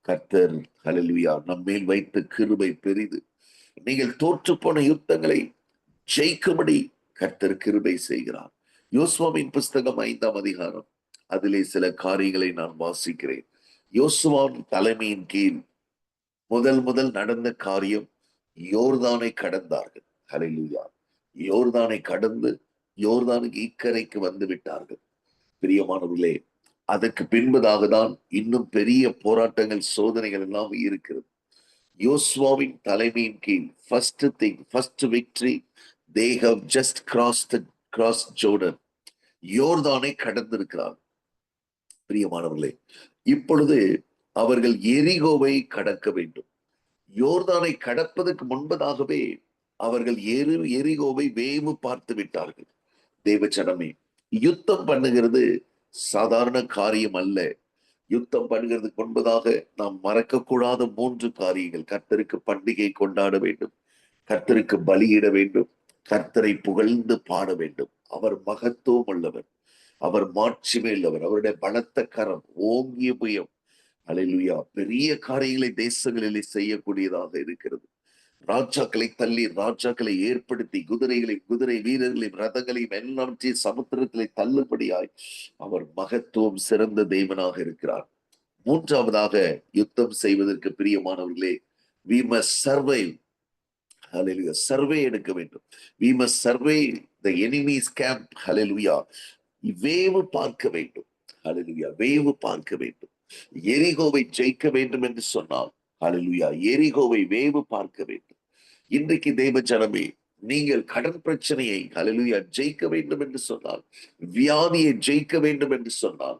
கர்த்தர் ஹல்லேலூயா நம்மேல் வைத்த கிருபை பெரிது. நீங்கள் தோற்று போன யுத்தங்களை ஜெயிக்கும்படி கர்த்தர் கிருபை செய்கிறார். யோசுவாவின் புஸ்தகம் 5ஆம் அதிகாரம், அதிலே சில காரியங்களை நான் வாசிக்கிறேன். யோசுவாவின் தலைமையின் கீழ் முதல் நடந்த காரியம், யோர்தானை கடந்தார்கள். ஹல்லேலூயா. யோர்தானை கடந்து யோர்தானுக்கு இக்கரைக்கு வந்து விட்டார்கள். பிரியமானவர்களே, அதற்கு பின்பதாக தான் இன்னும் பெரிய போராட்டங்கள், சோதனைகள் எல்லாம் இருக்கிறது. யோசுவாவின் தலைமையின் கீழ் first victory, they have just crossed Jordan. யோர்தானை கடந்திருக்கிறார். பிரியமானவர்களே, இப்பொழுது அவர்கள் எரிகோவை கடக்க வேண்டும். யோர்தானை கடப்பதற்கு முன்பதாகவே அவர்கள் எரிகோவை வேவு பார்த்து விட்டார்கள். தேவஜனமே, யுத்தம் பண்ணுகிறது சாதாரண காரியம் அல்ல. யுத்தம் பண்ணுகிறதுக்கு முன்பதாக நாம் மறக்கக்கூடாத 3 காரியங்கள். கர்த்தருக்கு பண்டிகை கொண்டாட வேண்டும், கர்த்தருக்கு பலியிட வேண்டும், கர்த்தரை புகழ்ந்து பாட வேண்டும். அவர் மகத்துவம் உள்ளவர், அவர் மாட்சிமை உள்ளவர், அவருடைய பலத்த கரம், ஓங்கிய புயம் ஹல்லேலூயா பெரிய காரியங்களை தேசங்களிலே செய்யக்கூடியதாக இருக்கிறது. ராஜாக்களை தள்ளி ராஜாக்களை ஏற்படுத்தி குதிரை வீரர்களையும் ரதங்களையும் எல்லாவற்றையும் சமுத்திரத்திலே தள்ளுபடியாய் அவர் மகத்துவம் சிறந்த தேவனாக இருக்கிறார். மூன்றாவதாக, யுத்தம் செய்வதற்கு பிரியமானவர்களே, we must survive. Hallelujah. Survey எடுக்க வேண்டும். we must survey the enemy's camp. ஹல்லேலூயா. வேவு பார்க்க வேண்டும். ஹல்லேலூயா. வேவு பார்க்க வேண்டும். எரிகோவை ஜெயிக்க வேண்டும் என்று சொன்னால் ஹல்லேலூயா எரிகோவை வேவு பார்க்க வேண்டும். இன்றைக்கு தேவ ஜனமே, நீங்கள் கடன் பிரச்சனையை ஹல்லேலூயா ஜெயிக்க வேண்டும் என்று சொன்னால், வியாதியை ஜெயிக்க வேண்டும் என்று சொன்னால்,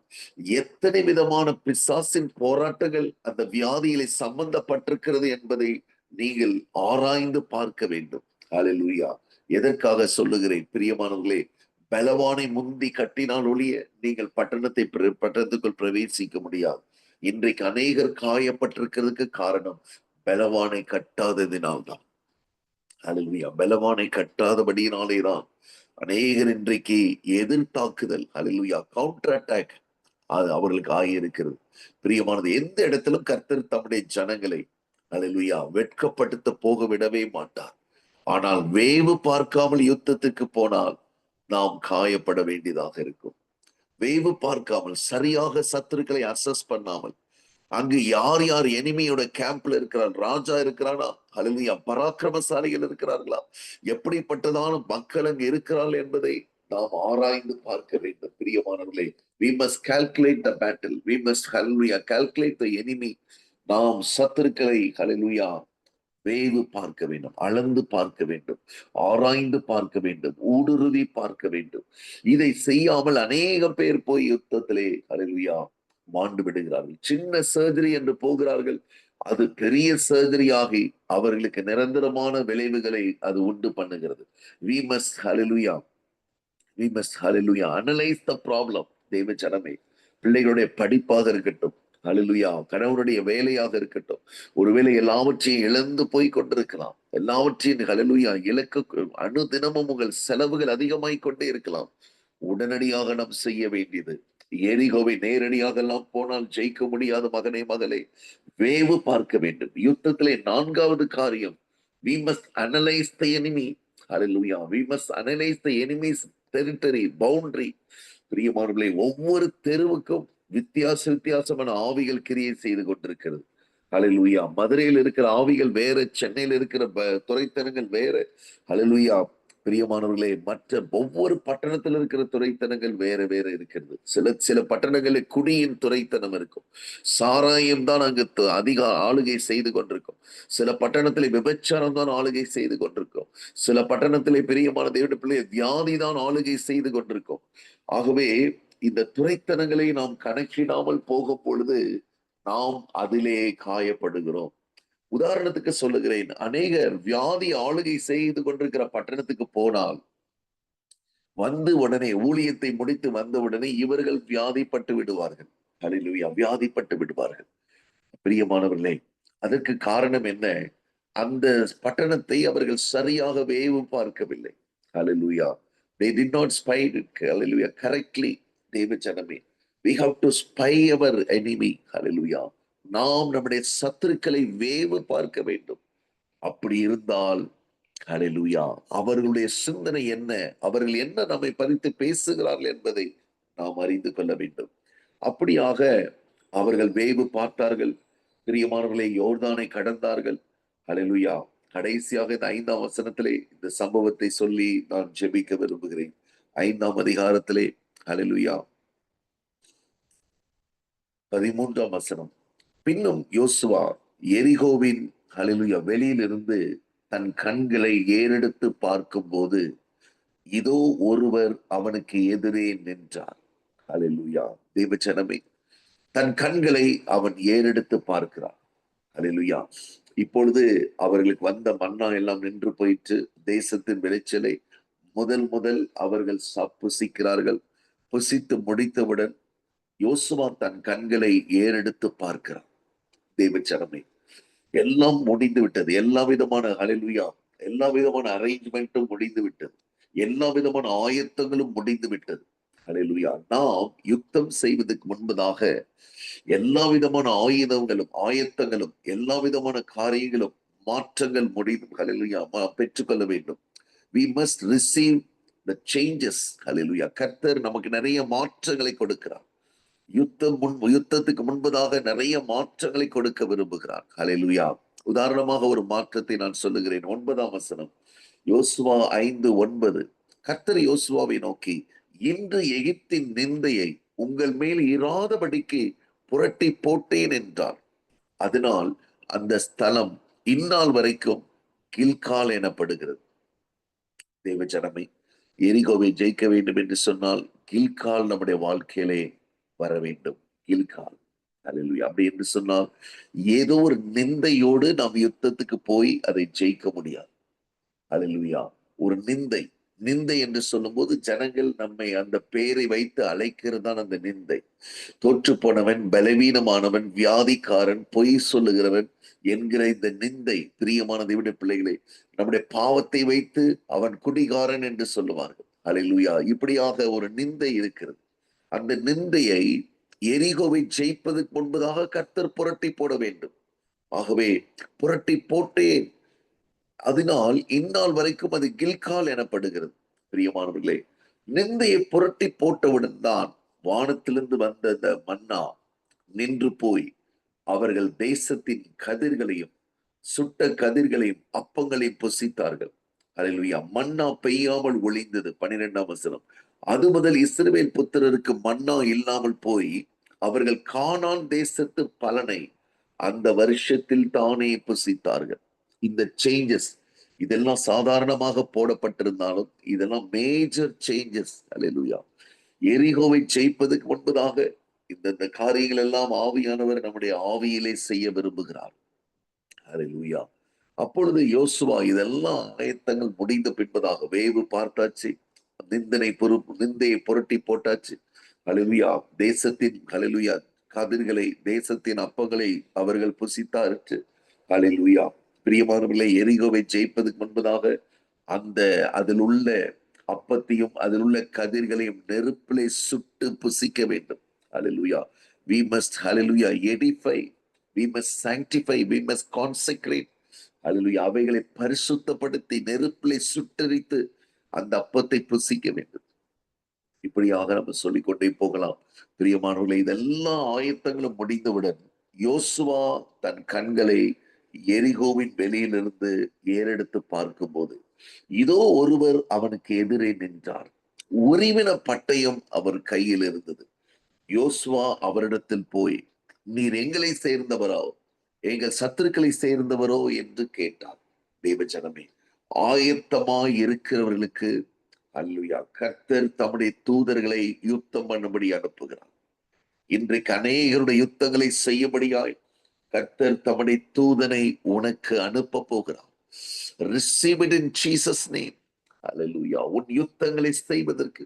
எத்தனை விதமான பிசாசின் போராட்டங்கள் அந்த வியாதியிலே சம்பந்தப்பட்டிருக்கிறது என்பதை நீங்கள் ஆராய்ந்து பார்க்க வேண்டும். ஹல்லேலூயா. எதற்காக சொல்லுகிறேன் பிரியமானவர்களே, பலவானை முந்தி கட்டினால் ஒழிய நீங்கள் பட்டணத்துக்குள் பிரவேசிக்க முடியாது. இன்றைக்கு அநேகர் காயப்பட்டிருக்கிறதுக்கு காரணம் பலவானை கட்டாததினால்தான். ஹல்லேலூயா. பலவானை கட்டாதபடியினாலேதான் அநேகர் இன்றைக்கு எதிர்த்தாக்குதல், ஹல்லேலூயா, கவுண்டர் அட்டாக் அது அவர்களுக்கு ஆகியிருக்கிறது. பிரியமானது, எந்த இடத்திலும் கர்த்தர் தம்முடைய ஜனங்களை, ஹல்லேலூயா, வெட்கப்படுத்த போக விடவே மாட்டார். ஆனால் வேவு பார்க்காமல் யுத்தத்துக்கு போனால் நாம் காயப்பட வேண்டியதாக இருக்கும். வேவு பார்க்காமல், சரியாக சத்துருக்களை அசஸ் பண்ணாமல், அங்கு யார் யார் எனிமியோட கேம்ப்ல இருக்கிறார், ராஜா இருக்கிறானா, ஹல்லேலூயா, பராக்கிரமசாலிகள் இருக்கிறார்களா, எப்படிப்பட்டதான மக்கள் அங்கு இருக்கிறார்கள் என்பதை நாம் ஆராய்ந்து பார்க்க வேண்டும். பிரியமானவர்களே, we must calculate the battle, we must, hallelujah, calculate the enemy. நாம் சத்துருக்களை, ஹல்லேலூயா, வேவு பார்க்க வேண்டும், அளந்து பார்க்க வேண்டும், ஆராய்ந்து பார்க்க வேண்டும், ஊடுருவி பார்க்க வேண்டும். இதை செய்யாமல் அநேக பேர் போய் யுத்தத்திலே, ஹல்லேலூயா, மாண்டு விடுகிறார்கள். சின்ன சர்ஜரி என்று போகிறார்கள், அது பெரிய சர்ஜரி ஆகி அவர்களுக்கு நிரந்தரமான விளைவுகளை அது உண்டு பண்ணுகிறது. we must, hallelujah, we must, hallelujah, analyze the problem. தெய்வ ஜனமே, பிள்ளைகளுடைய படிப்பாக இருக்கட்டும், ஹல்லேலூயா, கணவனுடைய வேலையாக இருக்கட்டும், ஒருவேளை எல்லாவற்றையும் இழந்து போய் கொண்டிருக்கலாம், எல்லாவற்றையும், ஹல்லேலூயா, இலக்கு அனுதினமும் உங்கள் செலவுகள் அதிகமாய் கொண்டே இருக்கலாம். உடனடியாக நாம் செய்ய வேண்டியது, எரிகோவை நேரடியாக எல்லாம் போனால் ஜெயிக்க முடியாத மகனே மகளே, வேவு பார்க்க வேண்டும். யுத்தத்திலே நான்காவது காரியம், we must analyze the enemy. Hallelujah, we must analyze the enemy's territory, boundary. பிரியமானவர்களே, ஒவ்வொரு தெருவுக்கும் வித்தியாசமான ஆவிகள் கிரியை செய்து கொண்டிருக்கிறது. ஹல்லேலூயா. மதுரையில் இருக்கிற ஆவிகள் வேற, சென்னையில் இருக்கிற துறைத்தனங்கள் வேற. ஹல்லேலூயா. பிரியமானவர்களே, மற்ற ஒவ்வொரு பட்டணத்தில் இருக்கிற துறைத்தனங்கள் வேற வேற இருக்கிறது. சில பட்டணங்களில் குடியின் துறைத்தனம் இருக்கும், சாராயம் தான் அங்கு அதிக ஆளுகை செய்து கொண்டிருக்கும். சில பட்டணத்திலே விபச்சாரம் தான் ஆளுகை செய்து கொண்டிருக்கும். சில பட்டணத்திலே, பிரியமான தேவனுடைய பிள்ளை, வியாதி தான் ஆளுகை செய்து கொண்டிருக்கும். ஆகவே இந்த துறைத்தனங்களை நாம் கணக்கிடாமல் போகும் பொழுது நாம் அதிலே காயப்படுகிறோம். உதாரணத்துக்கு சொல்லுகிறேன், அநேகர் வியாதி ஆளுகை செய்து கொண்டிருக்கிற பட்டணத்துக்கு போனால் வந்து உடனே ஊழியத்தை முடித்து வந்த உடனே இவர்கள் வியாதிப்பட்டு விடுவார்கள். ஹல்லேலூயா, வியாதிப்பட்டு விடுவார்கள். பிரியமானவர்களே, அதற்கு காரணம் என்ன? அந்த பட்டணத்தை அவர்கள் சரியாக வேவு பார்க்கவில்லை. ஹல்லேலூயா, they did not spy it, hallelujah, correctly. தேவ ஜனமே, we have to spy our enemy. ஹல்லேலூயா, நாம் நம்முடைய சத்துருக்களை வேவு பார்க்க வேண்டும். அப்படி இருந்தால், ஹல்லேலூயா, அவர்களுடைய சிந்தனை என்ன, அவர்கள் என்ன நம்மை பறித்து பேசுகிறார்கள் என்பதை நாம் அறிந்து கொள்ள வேண்டும். அப்படியாக அவர்கள் வேவு பார்த்தார்கள். பிரியமானவர்களே, யோர்தானை கடந்தார்கள். ஹல்லேலூயா. கடைசியாக இந்த 5ஆம் வசனத்திலே இந்த சம்பவத்தை சொல்லி நான் ஜெபிக்க விரும்புகிறேன். 5ஆம் அதிகாரத்திலே, ஹல்லேலூயா, 13ஆம் வசனம். பின்னும் யோசுவா எரிகோவின், ஹல்லேலூயா, வெளியிலிருந்து தன் கண்களை ஏறெடுத்து பார்க்கும்போது இதோ ஒருவர் அவனுக்கு எதிரே நின்றார். ஹல்லேலூயா, தேவ ஜனமே, தன் கண்களை அவன் ஏறெடுத்து பார்க்கிறான். ஹல்லேலூயா. இப்பொழுது அவர்களுக்கு வந்த மன்னா எல்லாம் நின்று போயிற்று. தேசத்தின் விளைச்சலை முதல் அவர்கள் புசிக்கிறார்கள். புசித்து முடித்தவுடன் யோசுவா தன் கண்களை ஏறெடுத்து பார்க்கிறான். தேவ ஜனமே, எல்லாம் முடிந்து விட்டது. எல்லா விதமான, ஹல்லேலூயா, எல்லா விதமான அரேஞ்ச்மெண்ட்டும் முடிந்து விட்டது. எல்லா விதமான ஆயத்தங்களும் முடிந்து விட்டது. ஹல்லேலூயா. நாம் யுத்தம் செய்வதற்கு முன்பதாக எல்லா விதமான ஆயத்தங்களும் எல்லா விதமான காரியங்களும் மாற்றங்கள் முடிந்து, ஹல்லேலூயா, பெற்றுக்கொள்ள வேண்டும். we must receive the changes. ஹல்லேலூயா. கர்த்தர் நமக்கு நிறைய மாற்றங்களை கொடுக்கிறார். யுத்தத்துக்கு முன்பதாக நிறைய மாற்றங்களை கொடுக்க விரும்புகிறார். ஹல்லேலூயா. உதாரணமாக ஒரு மாற்றத்தை நான் சொல்லுகிறேன். 9ஆம் வசனம், யோசுவா 5:9. கர்த்தர் யோசுவாவை நோக்கி, இன்று எகிப்தின் நிந்தையை உங்கள் மேல் இராதபடிக்கு புரட்டி போட்டேன் என்றார். அதனால் அந்த ஸ்தலம் இந்நாள் வரைக்கும் கில்கால் எனப்படுகிறது. தேவ ஜனமே, எரிகோவை ஜெயிக்க வேண்டும் என்று சொன்னால் கில்கால் நம்முடைய வாழ்க்கையிலே வர வேண்டும். கில்கால், ஹல்லேலூயா. அப்படி என்று சொன்னால் ஏதோ ஒரு நிந்தையோடு நாம் யுத்தத்துக்கு போய் அதை ஜெயிக்க முடியாது. ஹல்லேலூயா. ஒரு நிந்தை என்று சொல்லும் போது ஜனங்கள் நம்மை அந்த பெயரை வைத்து அழைக்கிறது தான் அந்த நிந்தை. தோற்று போனவன், பலவீனமானவன், வியாதிக்காரன், பொய் சொல்லுகிறவன், என்கிற இந்த நிந்தை, பிரியமான தேவனுடைய பிள்ளைகளே, நம்முடைய பாவத்தை வைத்து அவன் குடிகாரன் என்று சொல்லுவார்கள். அல்லேலூயா. இப்படியாக ஒரு நிந்தை இருக்கிறது. அந்த நிந்தையை எரிகோவை ஜெயிப்பதற்கு முன்பதாக கர்த்தர் புரட்டி போட வேண்டும். ஆகவே புரட்டி போட்டேன், அதனால் இந்நாள் வரைக்கும் அது கில்கால் எனப்படுகிறது. பிரியமானவர்களே, நிந்தையை புரட்டி போட்டவுடன் தான் வானத்திலிருந்து வந்த அந்த மன்னா நின்று போய் அவர்கள் தேசத்தின் கதிர்களையும் சுட்ட கதிர்களையும் அப்பங்களையும் புசித்தார்கள். அல்லேலூயா. மன்னா பெய்யாமல் ஒளிந்தது. 12ஆம் வசனம். அது முதல் இஸ்ரவேல் புத்திரருக்கு மன்னா இல்லாமல் போய் அவர்கள் கானான் தேசத்து பலனை அந்த வருஷத்தில் தானே புசித்தார்கள். இந்த சேஞ்சஸ் இதெல்லாம் சாதாரணமாக போடப்பட்டிருந்தாலும் இதெல்லாம் மேஜர் சேஞ்சஸ். அல்லேலூயா. எரிகோவை ஜெயிப்பதற்கு முன்பதாக இந்த காரியங்கள் எல்லாம் ஆவியானவர் நம்முடைய ஆவியிலே செய்ய விரும்புகிறார். அல்லேலூயா. அப்பொழுது யோசுவா இதெல்லாம் ஆயத்தங்கள் முடிந்த பின்பதாக வேவு பார்த்தாச்சு, நிந்தையை புரட்டி போட்டாச்சு. அல்லேலூயா. தேசத்தின் அல்லேலூயா கதிர்களை, தேசத்தின் அப்பங்களை அவர்கள் புசித்தாச்சு. அல்லேலூயா. பிரியமானவர்களே, எரிகோவை ஜெயிப்பதற்கு முன்பதாக அந்த அதில் உள்ள அப்பத்தையும் அதில் உள்ள கதிர்களையும் நெருப்பிலே சுட்டு புசிக்க வேண்டும். அல்லேலூயா. We must, hallelujah, edify, we must sanctify, we must consecrate. அல்லேலூயா. அவைகளை பரிசுத்தப்படுத்தி நெருப்பிலே சுட்டரித்து அந்த அப்பத்தை புசிக்க வேண்டும். இப்படியாக நம்ம சொல்லிக்கொண்டே போகலாம். பிரியமானவர்களே, இதெல்லாம் ஆயத்தங்களும் முடிந்தவுடன் யோசுவா தன் கண்களை எரிகோவின் வெளியிலிருந்து ஏறெடுத்து பார்க்கும்போது இதோ ஒருவர் அவனுக்கு எதிரே நின்றார். உரிவின பட்டயம் அவர் கையில் இருந்தது. யோசுவா அவரிடத்தில் போய், நீர் எங்களை சேர்ந்தவரோ, எங்கள் சத்துருக்களை சேர்ந்தவரோ என்று கேட்டார். தேவஜனமே, ஆயத்தமாய் இருக்கிறவர்களுக்கு அல்லேலூயா கர்த்தர் தம்முடைய தூதர்களை யுத்தம் பண்ணும்படி அனுப்புகிறார். இன்றைக்கு அநேகருடைய யுத்தங்களை செய்யும்படியாய் கர்த்தர் தம்முடைய தூதனை உனக்கு அனுப்ப போகிறார். Receive it in Jesus name. அல்லேலூயா. உன் யுத்தங்களை செய்வதற்கு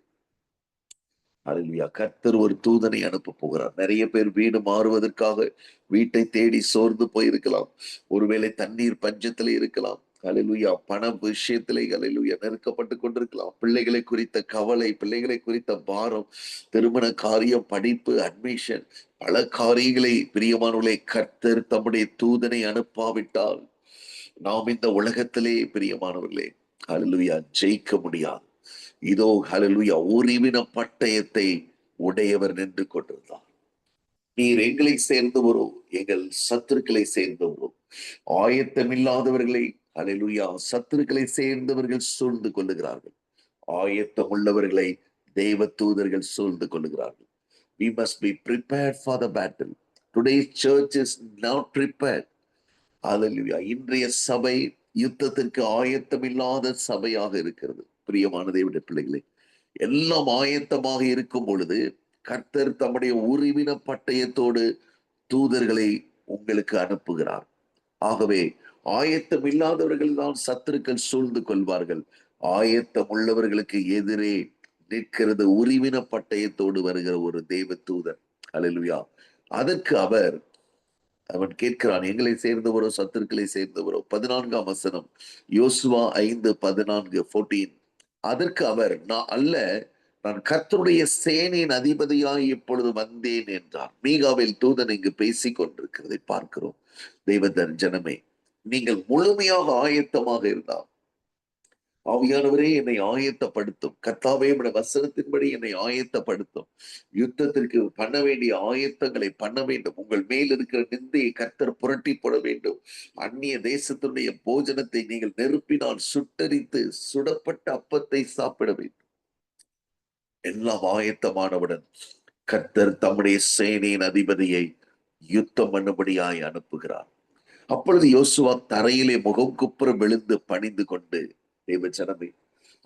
அல்லேலூயா கர்த்தர் ஒரு தூதனை அனுப்ப போகிறார். நிறைய பேர் வீடு மாறுவதற்காக வீட்டை தேடி சோர்ந்து போயிருக்கலாம். ஒருவேளை தண்ணீர் பஞ்சத்திலே இருக்கலாம். அல்லேலூயா. பண விஷயத்திலே அல்லேலூயா நெருக்கப்பட்டு கொண்டிருக்கலாம். பிள்ளைகளை குறித்த கவலை, பிள்ளைகளை குறித்த பாரம், திருமண காரியம், படிப்பு, அட்மிஷன், பல காரியங்களை பிரியமானவர்களே கர்த்தர் தம்முடைய தூதனை அனுப்பாவிட்டால் நாம் இந்த உலகத்திலே பிரியமானவர்களே அல்லேலூயா ஜெயிக்க முடியாது. இதோ அல்லேலூயா உரிவின பட்டயத்தை உடையவர் நின்று கொண்டிருந்தார். நீர் எங்களை சேர்ந்தவரோ, எங்கள் சத்துருக்களை சேர்ந்தவரோ, ஆயத்தமில்லாதவர்களை அல்லேலூயா சத்துருக்களை சேர்ந்தவர்கள் சூழ்ந்து கொள்ளுகிறார்கள். ஆயத்தம் உள்ளவர்களை தேவ தூதர்கள் சூழ்ந்து கொள்ளுகிறார்கள். We must be prepared for the battle. Today's church is not prepared. அல்லேலூயா. இன்றைய சபை யுத்தத்திற்கு ஆயத்தமில்லாத சபையாக இருக்கிறது. பிரியமான தேவனுடைய பிள்ளைகளே, எல்லாம் ஆயத்தமாக இருக்கும் பொழுது கர்த்தர் தம்முடைய உரிவின பட்டயத்தோடு தூதர்களை உங்களுக்கு அனுப்புகிறார். ஆகவே ஆயத்தம் இல்லாதவர்கள் தான் சத்துருக்கள் சூழ்ந்து கொள்வார்கள். ஆயத்தம் உள்ளவர்களுக்கு எதிரே நிற்கிறது உரிவின பட்டயத்தோடு வருகிற ஒரு தேவ தூதன். அல்லேலூயா. அதற்கு அவன் கேட்கிறான், எங்களை சேர்ந்தவரோ சத்துருக்களை சேர்ந்தவரோ? 14ஆம் வசனம், யோசுவா 5:14. அதற்கு அவர், நான் அல்ல, நான் கர்த்தருடைய சேனையின் அதிபதியாய் இப்பொழுது வந்தேன் என்றார். மீகாவேல் தூதன் இங்கு பேசிக் கொண்டிருக்கிறதை பார்க்கிறோம். தேவதன் ஜனமே, நீங்கள் முழுமையாக ஆயத்தமாக இருந்தால், ஆவியானவரே என்னை ஆயத்தப்படுத்தும், கர்த்தாவே உம்முடைய வசனத்தின்படி என்னை ஆயத்தப்படுத்தும், யுத்தத்திற்கு பண்ண வேண்டிய ஆயத்தங்களை பண்ண வேண்டும். உங்கள் மேல் இருக்கிற நிந்தையை கர்த்தர் புரட்டி போட வேண்டும். அந்நிய தேசத்தினுடைய போஜனத்தை நீங்கள் நெருப்பினால் சுட்டரித்து சுடப்பட்ட அப்பத்தை சாப்பிட வேண்டும். எல்லாம் ஆயத்தமானவுடன் கர்த்தர் தம்முடைய சேனையின் அதிபதியை யுத்தம் பண்ணும்படியாய் அனுப்புகிறார். அப்பொழுது யோசுவா தரையிலே முகம் குப்புற விழுந்து பணிந்து கொண்டு, தேவஜனமே,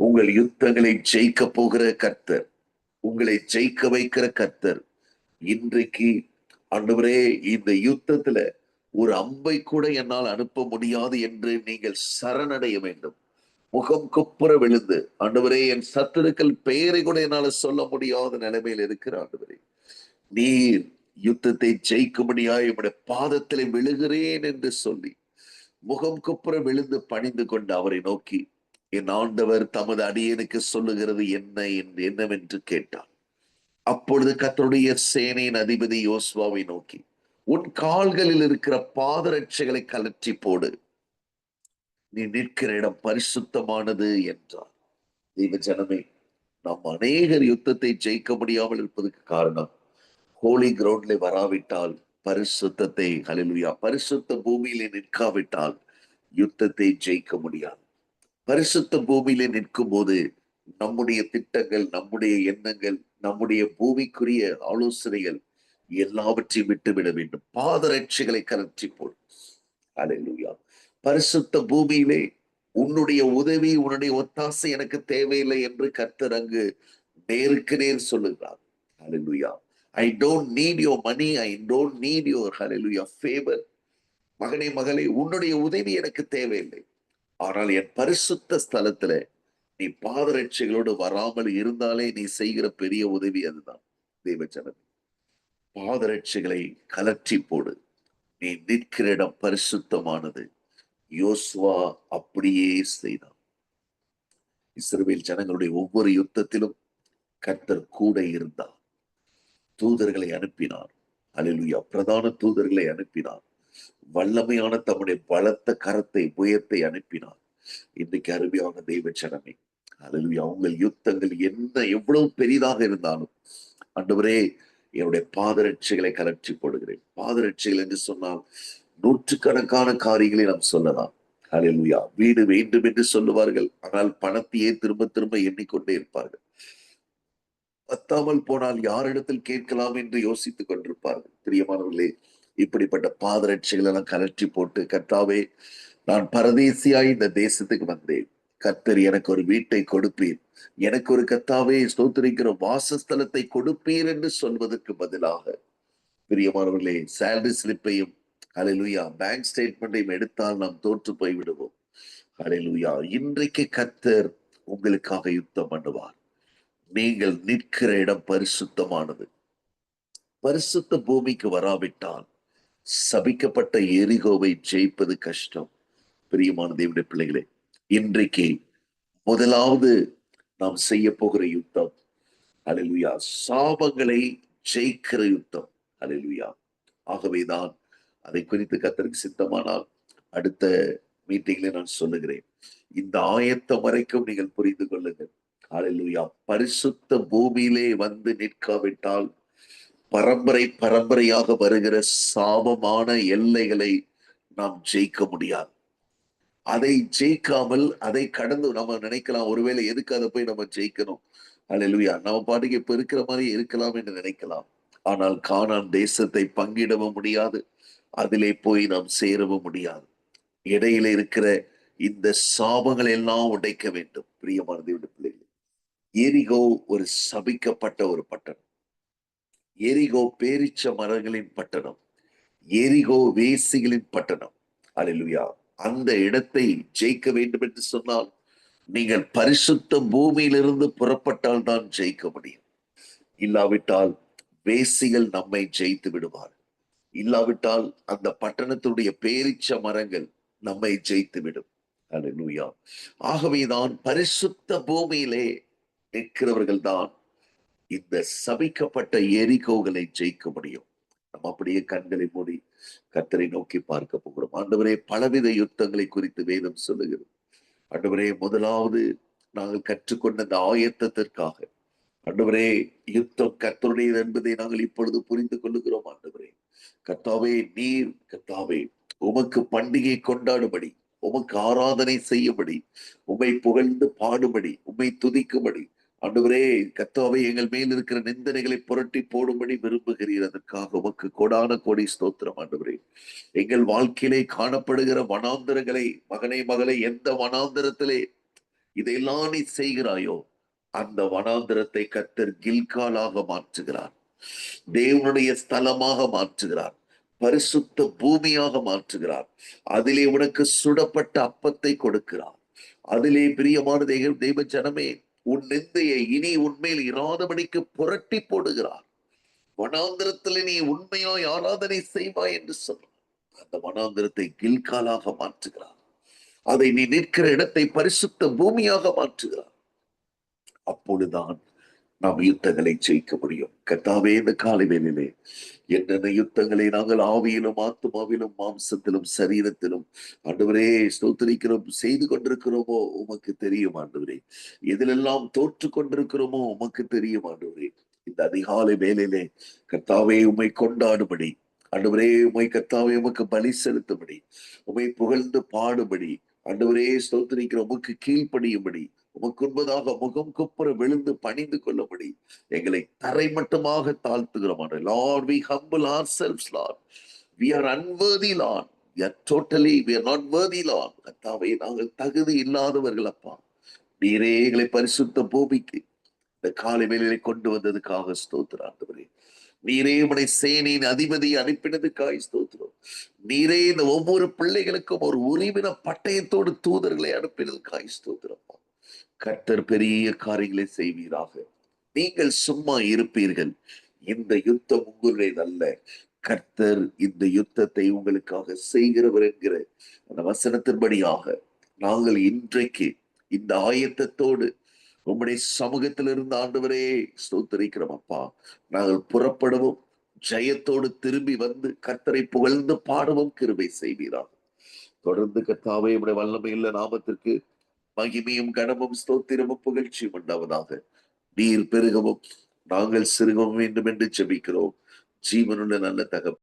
உங்கள் யுத்தங்களை ஜெயிக்க போகிற கர்த்தர், உங்களை ஜெயிக்க வைக்கிற கர்த்தர், இன்றைக்கு ஆண்டவரே இந்த யுத்தத்துல ஒரு அம்பை கூட என்னால் அனுப்ப முடியாது என்று நீங்கள் சரணடைய வேண்டும். முகம் குப்புற விழுந்து, ஆண்டவரே, என் சத்துருக்கள் பெயரை கூட என்னால சொல்ல முடியாத நிலைமையில் இருக்கிற ஆண்டவரே, நீர் யுத்தத்தை ஜெயிக்கும்படியாய் உம்முடைய பாதத்திலே விழுகிறேன் என்று சொல்லி முகம் குப்புற விழுந்து பணிந்து கொண்டு அவரை நோக்கி, என் ஆண்டவர் தமது அடியனுக்கு சொல்லுகிறது என்னவென்று கேட்டார். அப்பொழுது கர்த்தருடைய சேனையின் அதிபதி யோசுவாவை நோக்கி, உன் கால்களில் இருக்கிற பாதரட்சைகளை கலற்றி போடு, நீ நிற்கிற இடம் பரிசுத்தமானது என்றார். தெய்வ ஜனமே, நாம் அநேகர் யுத்தத்தை ஜெயிக்க முடியாமல் இருப்பதற்கு காரணம், ஹோலி கிரவுண்ட்ல வராவிட்டால், பரிசுத்தத்தை, ஹல்லேலூயா, பரிசுத்த பூமியிலே நிற்காவிட்டால் யுத்தத்தை ஜெயிக்க முடியாது. பரிசுத்த பூமியிலே நிற்கும் போது நம்முடைய திட்டங்கள், நம்முடைய எண்ணங்கள், நம்முடைய பூமிக்குரிய ஆலோசனைகள் எல்லாவற்றையும் விட்டுவிட வேண்டும். பாதரட்சைகளை கலற்றி போடு. ஹல்லேலூயா. பரிசுத்த பூமியிலே உன்னுடைய உதவி, உன்னுடைய ஒத்தாசை எனக்கு தேவையில்லை என்று கர்த்தர் அங்கு நேருக்கு நேர் சொல்லுகிறார். ஹல்லேலூயா. I don't need your money, I don't need your hallelujah favor. மகனே மகளே, உன்னுடைய உதவி எனக்கு தேவையில்லை. ஆனால் என் பரிசுத்த ஸ்தலத்துல நீ பாதரட்சைகளோடு வராமல் இருந்தாலே நீ செய்கிற பெரிய உதவி அதுதான். தேவஜனமே, பாதரட்சைகளை கலற்றி போடு, நீ நிற்கிற இடம் பரிசுத்தமானது. யோசுவா அப்படியே செய்தான். இஸ்ரவேல் ஜனங்களுடைய ஒவ்வொரு யுத்தத்திலும் கர்த்தர் கூட இருந்தார். தூதர்களை அனுப்பினார். ஹல்லேலூயா. பிரதான தூதர்களை அனுப்பினார். வல்லமையான தம்முடைய பலத்த கரத்தை, புயத்தை அனுப்பினார். இன்றைக்கு அருமையான தெய்வ ஜனமே, ஹல்லேலூயா, உங்கள் யுத்தங்கள் என்ன எவ்வளவு பெரிதாக இருந்தாலும், ஆண்டவரே, என்னுடைய பாதரட்சைகளை கலற்றி போடுகிறேன். பாதரட்சைகள் என்று சொன்னால் நூற்றுக்கணக்கான காரியங்களை நாம் சொல்லலாம். ஹல்லேலூயா. வீடு வேண்டும் என்று சொல்லுவார்கள், ஆனால் பணத்தையே திரும்ப திரும்ப எண்ணிக்கொண்டே இருப்பார்கள். பத்தாமல் போனால் யாரிடத்தில் கேட்கலாம் என்று யோசித்துக் கொண்டிருப்பார்கள். பிரியமானவர்களே, இப்படிப்பட்ட பாதரட்சைகள் எல்லாம் கலற்றி போட்டு, கர்த்தாவே, நான் பரதேசியாய் இந்த தேசத்துக்கு வந்தேன், கர்த்தர் எனக்கு ஒரு வீட்டை கொடுப்பீர், எனக்கு ஒரு கர்த்தாவே ஸ்தோத்திரிக்கிற வாசஸ்தலத்தை கொடுப்பீர் என்று சொல்வதற்கு பதிலாக, பிரியமானவர்களே, சேலரி ஸ்லிப்பையும் ஹல்லேலூயா பேங்க் ஸ்டேட்மெண்ட்டையும் எடுத்தால் நாம் தோற்று போய் விடுவோம். ஹல்லேலூயா. இன்றைக்கு கர்த்தர் உங்களுக்காக யுத்தம் பண்ணுவார். நீங்கள் நிற்கிற இடம் பரிசுத்தமானது. பரிசுத்த பூமிக்கு வராவிட்டால் சபிக்கப்பட்ட எரிகோவை ஜெயிப்பது கஷ்டம். பிரியமான தேவனுடைய பிள்ளைகளே, இன்றைக்கு முதலாவது நாம் செய்ய போகிற யுத்தம், ஹல்லேலூயா, சாபங்களை ஜெயிக்கிற யுத்தம். ஹல்லேலூயா. ஆகவேதான் அதை குறித்து கர்த்தருக்கு சித்தமானால் அடுத்த மீட்டிங்ல நான் சொல்லுகிறேன். இந்த ஆயத்தம் வரைக்கும் நீங்கள் புரிந்து கொள்ளுங்கள். ஹல்லேலூயா. பரிசுத்த பூமியிலே வந்து நிற்காவிட்டால் பரம்பரை பரம்பரையாக வருகிற சாபமான எல்லைகளை நாம் ஜெயிக்க முடியாது. அதை ஜெயிக்காமல் அதை கடந்து நம்ம நினைக்கலாம், ஒருவேளை எதுக்கு அதை போய் நம்ம ஜெயிக்கணும், ஹல்லேலூயா, நம்ம பாட்டுக்கு இப்ப இருக்கிற மாதிரி இருக்கலாம் என்று நினைக்கலாம். ஆனால் கானான் தேசத்தை பங்கிடவும் முடியாது, அதிலே போய் நாம் சேரவும் முடியாது. இடையில இருக்கிற இந்த சாபங்களை எல்லாம் உடைக்க வேண்டும். பிரியமான தேவனுடைய பிள்ளைகளே, எரிகோ ஒரு சபிக்கப்பட்ட ஒரு பட்டணம். எரிகோ பேரிச்ச மரங்களின் பட்டணம். எரிகோ வேசிகளின் பட்டணம். ஹல்லேலூயா. அந்த இடத்தை ஜெயிக்க வேண்டும் என்று சொன்னால் நீங்கள் பரிசுத்த பூமியிலிருந்து புறப்பட்டால் தான் ஜெயிக்க முடியும். இல்லாவிட்டால் வேசிகள் நம்மை ஜெயித்து விடுவார். இல்லாவிட்டால் அந்த பட்டணத்துடைய பேரிச்ச மரங்கள் நம்மை ஜெயித்து விடும். ஹல்லேலூயா. ஆகவேதான் பரிசுத்த பூமியிலே நிற்கிறவர்கள் தான் இந்த சபிக்கப்பட்ட எரிகோகளை ஜெயிக்க முடியும். நம்ம அப்படியே கண்களை மூடி கர்த்தரை நோக்கி பார்க்க போகிறோம். ஆண்டவரே, பலவித யுத்தங்களை குறித்து வேதம் சொல்லுகிறது. ஆண்டவரே, முதலாவது நாங்கள் கற்றுக்கொண்ட அந்த ஆயத்தத்திற்காக, ஆண்டவரே, யுத்தம் கர்த்தருடையது என்பதை நாங்கள் இப்பொழுது புரிந்து கொள்ளுகிறோம். ஆண்டவரே, கர்த்தாவே, நீர் கர்த்தாவே உமக்கு பண்டிகை கொண்டாடும்படி, உமக்கு ஆராதனை செய்யும்படி, உம்மை புகழ்ந்து பாடும்படி, உம்மை துதிக்கும்படி, ஆண்டவரே கர்த்தாவே, எங்கள் மேல் இருக்கிற நிந்தனைகளை புரட்டி போடும்படி விரும்புகிறீர். அதற்காக உமக்கு கோடான கோடி ஸ்தோத்திரம். ஆண்டவரே, எங்கள் வாழ்க்கையிலே காணப்படுகிற வனாந்தரங்களை, மகனே மகளே, எந்த வனாந்தரத்திலே இதையெல்லாம் நீ செய்கிறாயோ அந்த வனாந்தரத்தை கர்த்தர் கில்காலாக மாற்றுகிறார், தேவனுடைய ஸ்தலமாக மாற்றுகிறார், பரிசுத்த பூமியாக மாற்றுகிறார். அதிலே உனக்கு சுடப்பட்ட அப்பத்தை கொடுக்கிறார். அதிலே பிரியமான தெய்வ ஜனமே, உன் நிந்தையை இனி உன்மேல் இராதபடிக்கு புரட்டி போடுகிறார். வனாந்திரத்தில் நீ உண்மையாய் ஆராதனை செய்வாய் என்று சொன்னார். அந்த வனாந்திரத்தை கில்காலாக மாற்றுகிறார். அதை நீ நிற்கிற இடத்தை பரிசுத்த பூமியாக மாற்றுகிறார். அப்பொழுதுதான் நாம் யுத்தங்களை ஜெயிக்க முடியும். கர்த்தாவே, இந்த காலை வேளையிலே என்னென்ன யுத்தங்களை நாங்கள் ஆவியிலும் ஆத்துமாவிலும் மாம்சத்திலும் சரீரத்திலும் ஆண்டவரே ஸ்தோத்திரிக்கிறோம் செய்து கொண்டிருக்கிறோமோ உமக்கு தெரியும் ஆண்டவரே. எதிலெல்லாம் தோற்று கொண்டிருக்கிறோமோ உமக்கு தெரியும் ஆண்டவரே. இந்த அதிகாலை வேளையிலே கர்த்தாவே உம்மை கொண்டாடும்படி, ஆண்டவரே உம்மை கர்த்தாவே உமக்கு பலி செலுத்தும்படி, உம்மை புகழ்ந்து பாடும்படி, ஆண்டவரே ஸ்தோத்திரிக்கிற உமக்கு கீழ்ப்படியும்படி, உமக்கு முன்பதாக முகம் குப்புற விழுந்து பணிந்து கொள்ளும்படி எங்களை தரை மட்டுமாக தாழ்த்துகிறோம். Lord, we humble ourselves, Lord. We are unworthy, Lord. We are not worthy, Lord. கர்த்தாவே, நாங்கள் தகுதி இல்லாதவர்கள் அப்பா. நீரே எங்களை பரிசுத்த பூமிக்கு இந்த காலை வேளையிலே கொண்டு வந்ததுக்காக ஸ்தோத்திரம் ஆண்டவரே. நீரே உம்முடைய சேனையின் அதிபதியை அனுப்பினதுக்காக ஸ்தோத்திரம். நீரே இந்த ஒவ்வொரு பிள்ளைகளுக்கும் ஒரு உரிமைன பட்டயத்தோடு தூதர்களை அனுப்பினதுக்காக ஸ்தோத்திரம். கர்த்தர் பெரிய காரியங்களை செய்வீராக. நீங்கள் சும்மா இருப்பீர்கள். இந்த யுத்தம் உங்களுடையதல்ல. கர்த்தர் இந்த யுத்தத்தை உங்களுக்காக செய்கிறவர் என்கிற அந்த வசனத்தின்படியாக நாங்கள் இன்றைக்கு இந்த ஆயத்தத்தோடு உம்முடைய சமூகத்தில் இருந்த ஆண்டவரே ஸ்தோத்திரிக்கிறோம் அப்பா. நாங்கள் புறப்படவும் ஜெயத்தோடு திரும்பி வந்து கர்த்தரை புகழ்ந்து பாடவும் கிருபை செய்வீராக. தொடர்ந்து கர்த்தாவே உம்முடைய வல்லமையுள்ள நாமத்திற்கு மகிமையும் கனமும் ஸ்தோத்திரமும் புகழ்ச்சியும் உண்டாவதாக. நீர் பெருகவும் நாங்கள் சிறுகவும் வேண்டும் என்று ஜெபிக்கிறோம். ஜீவனுள்ள நல்ல தகவல்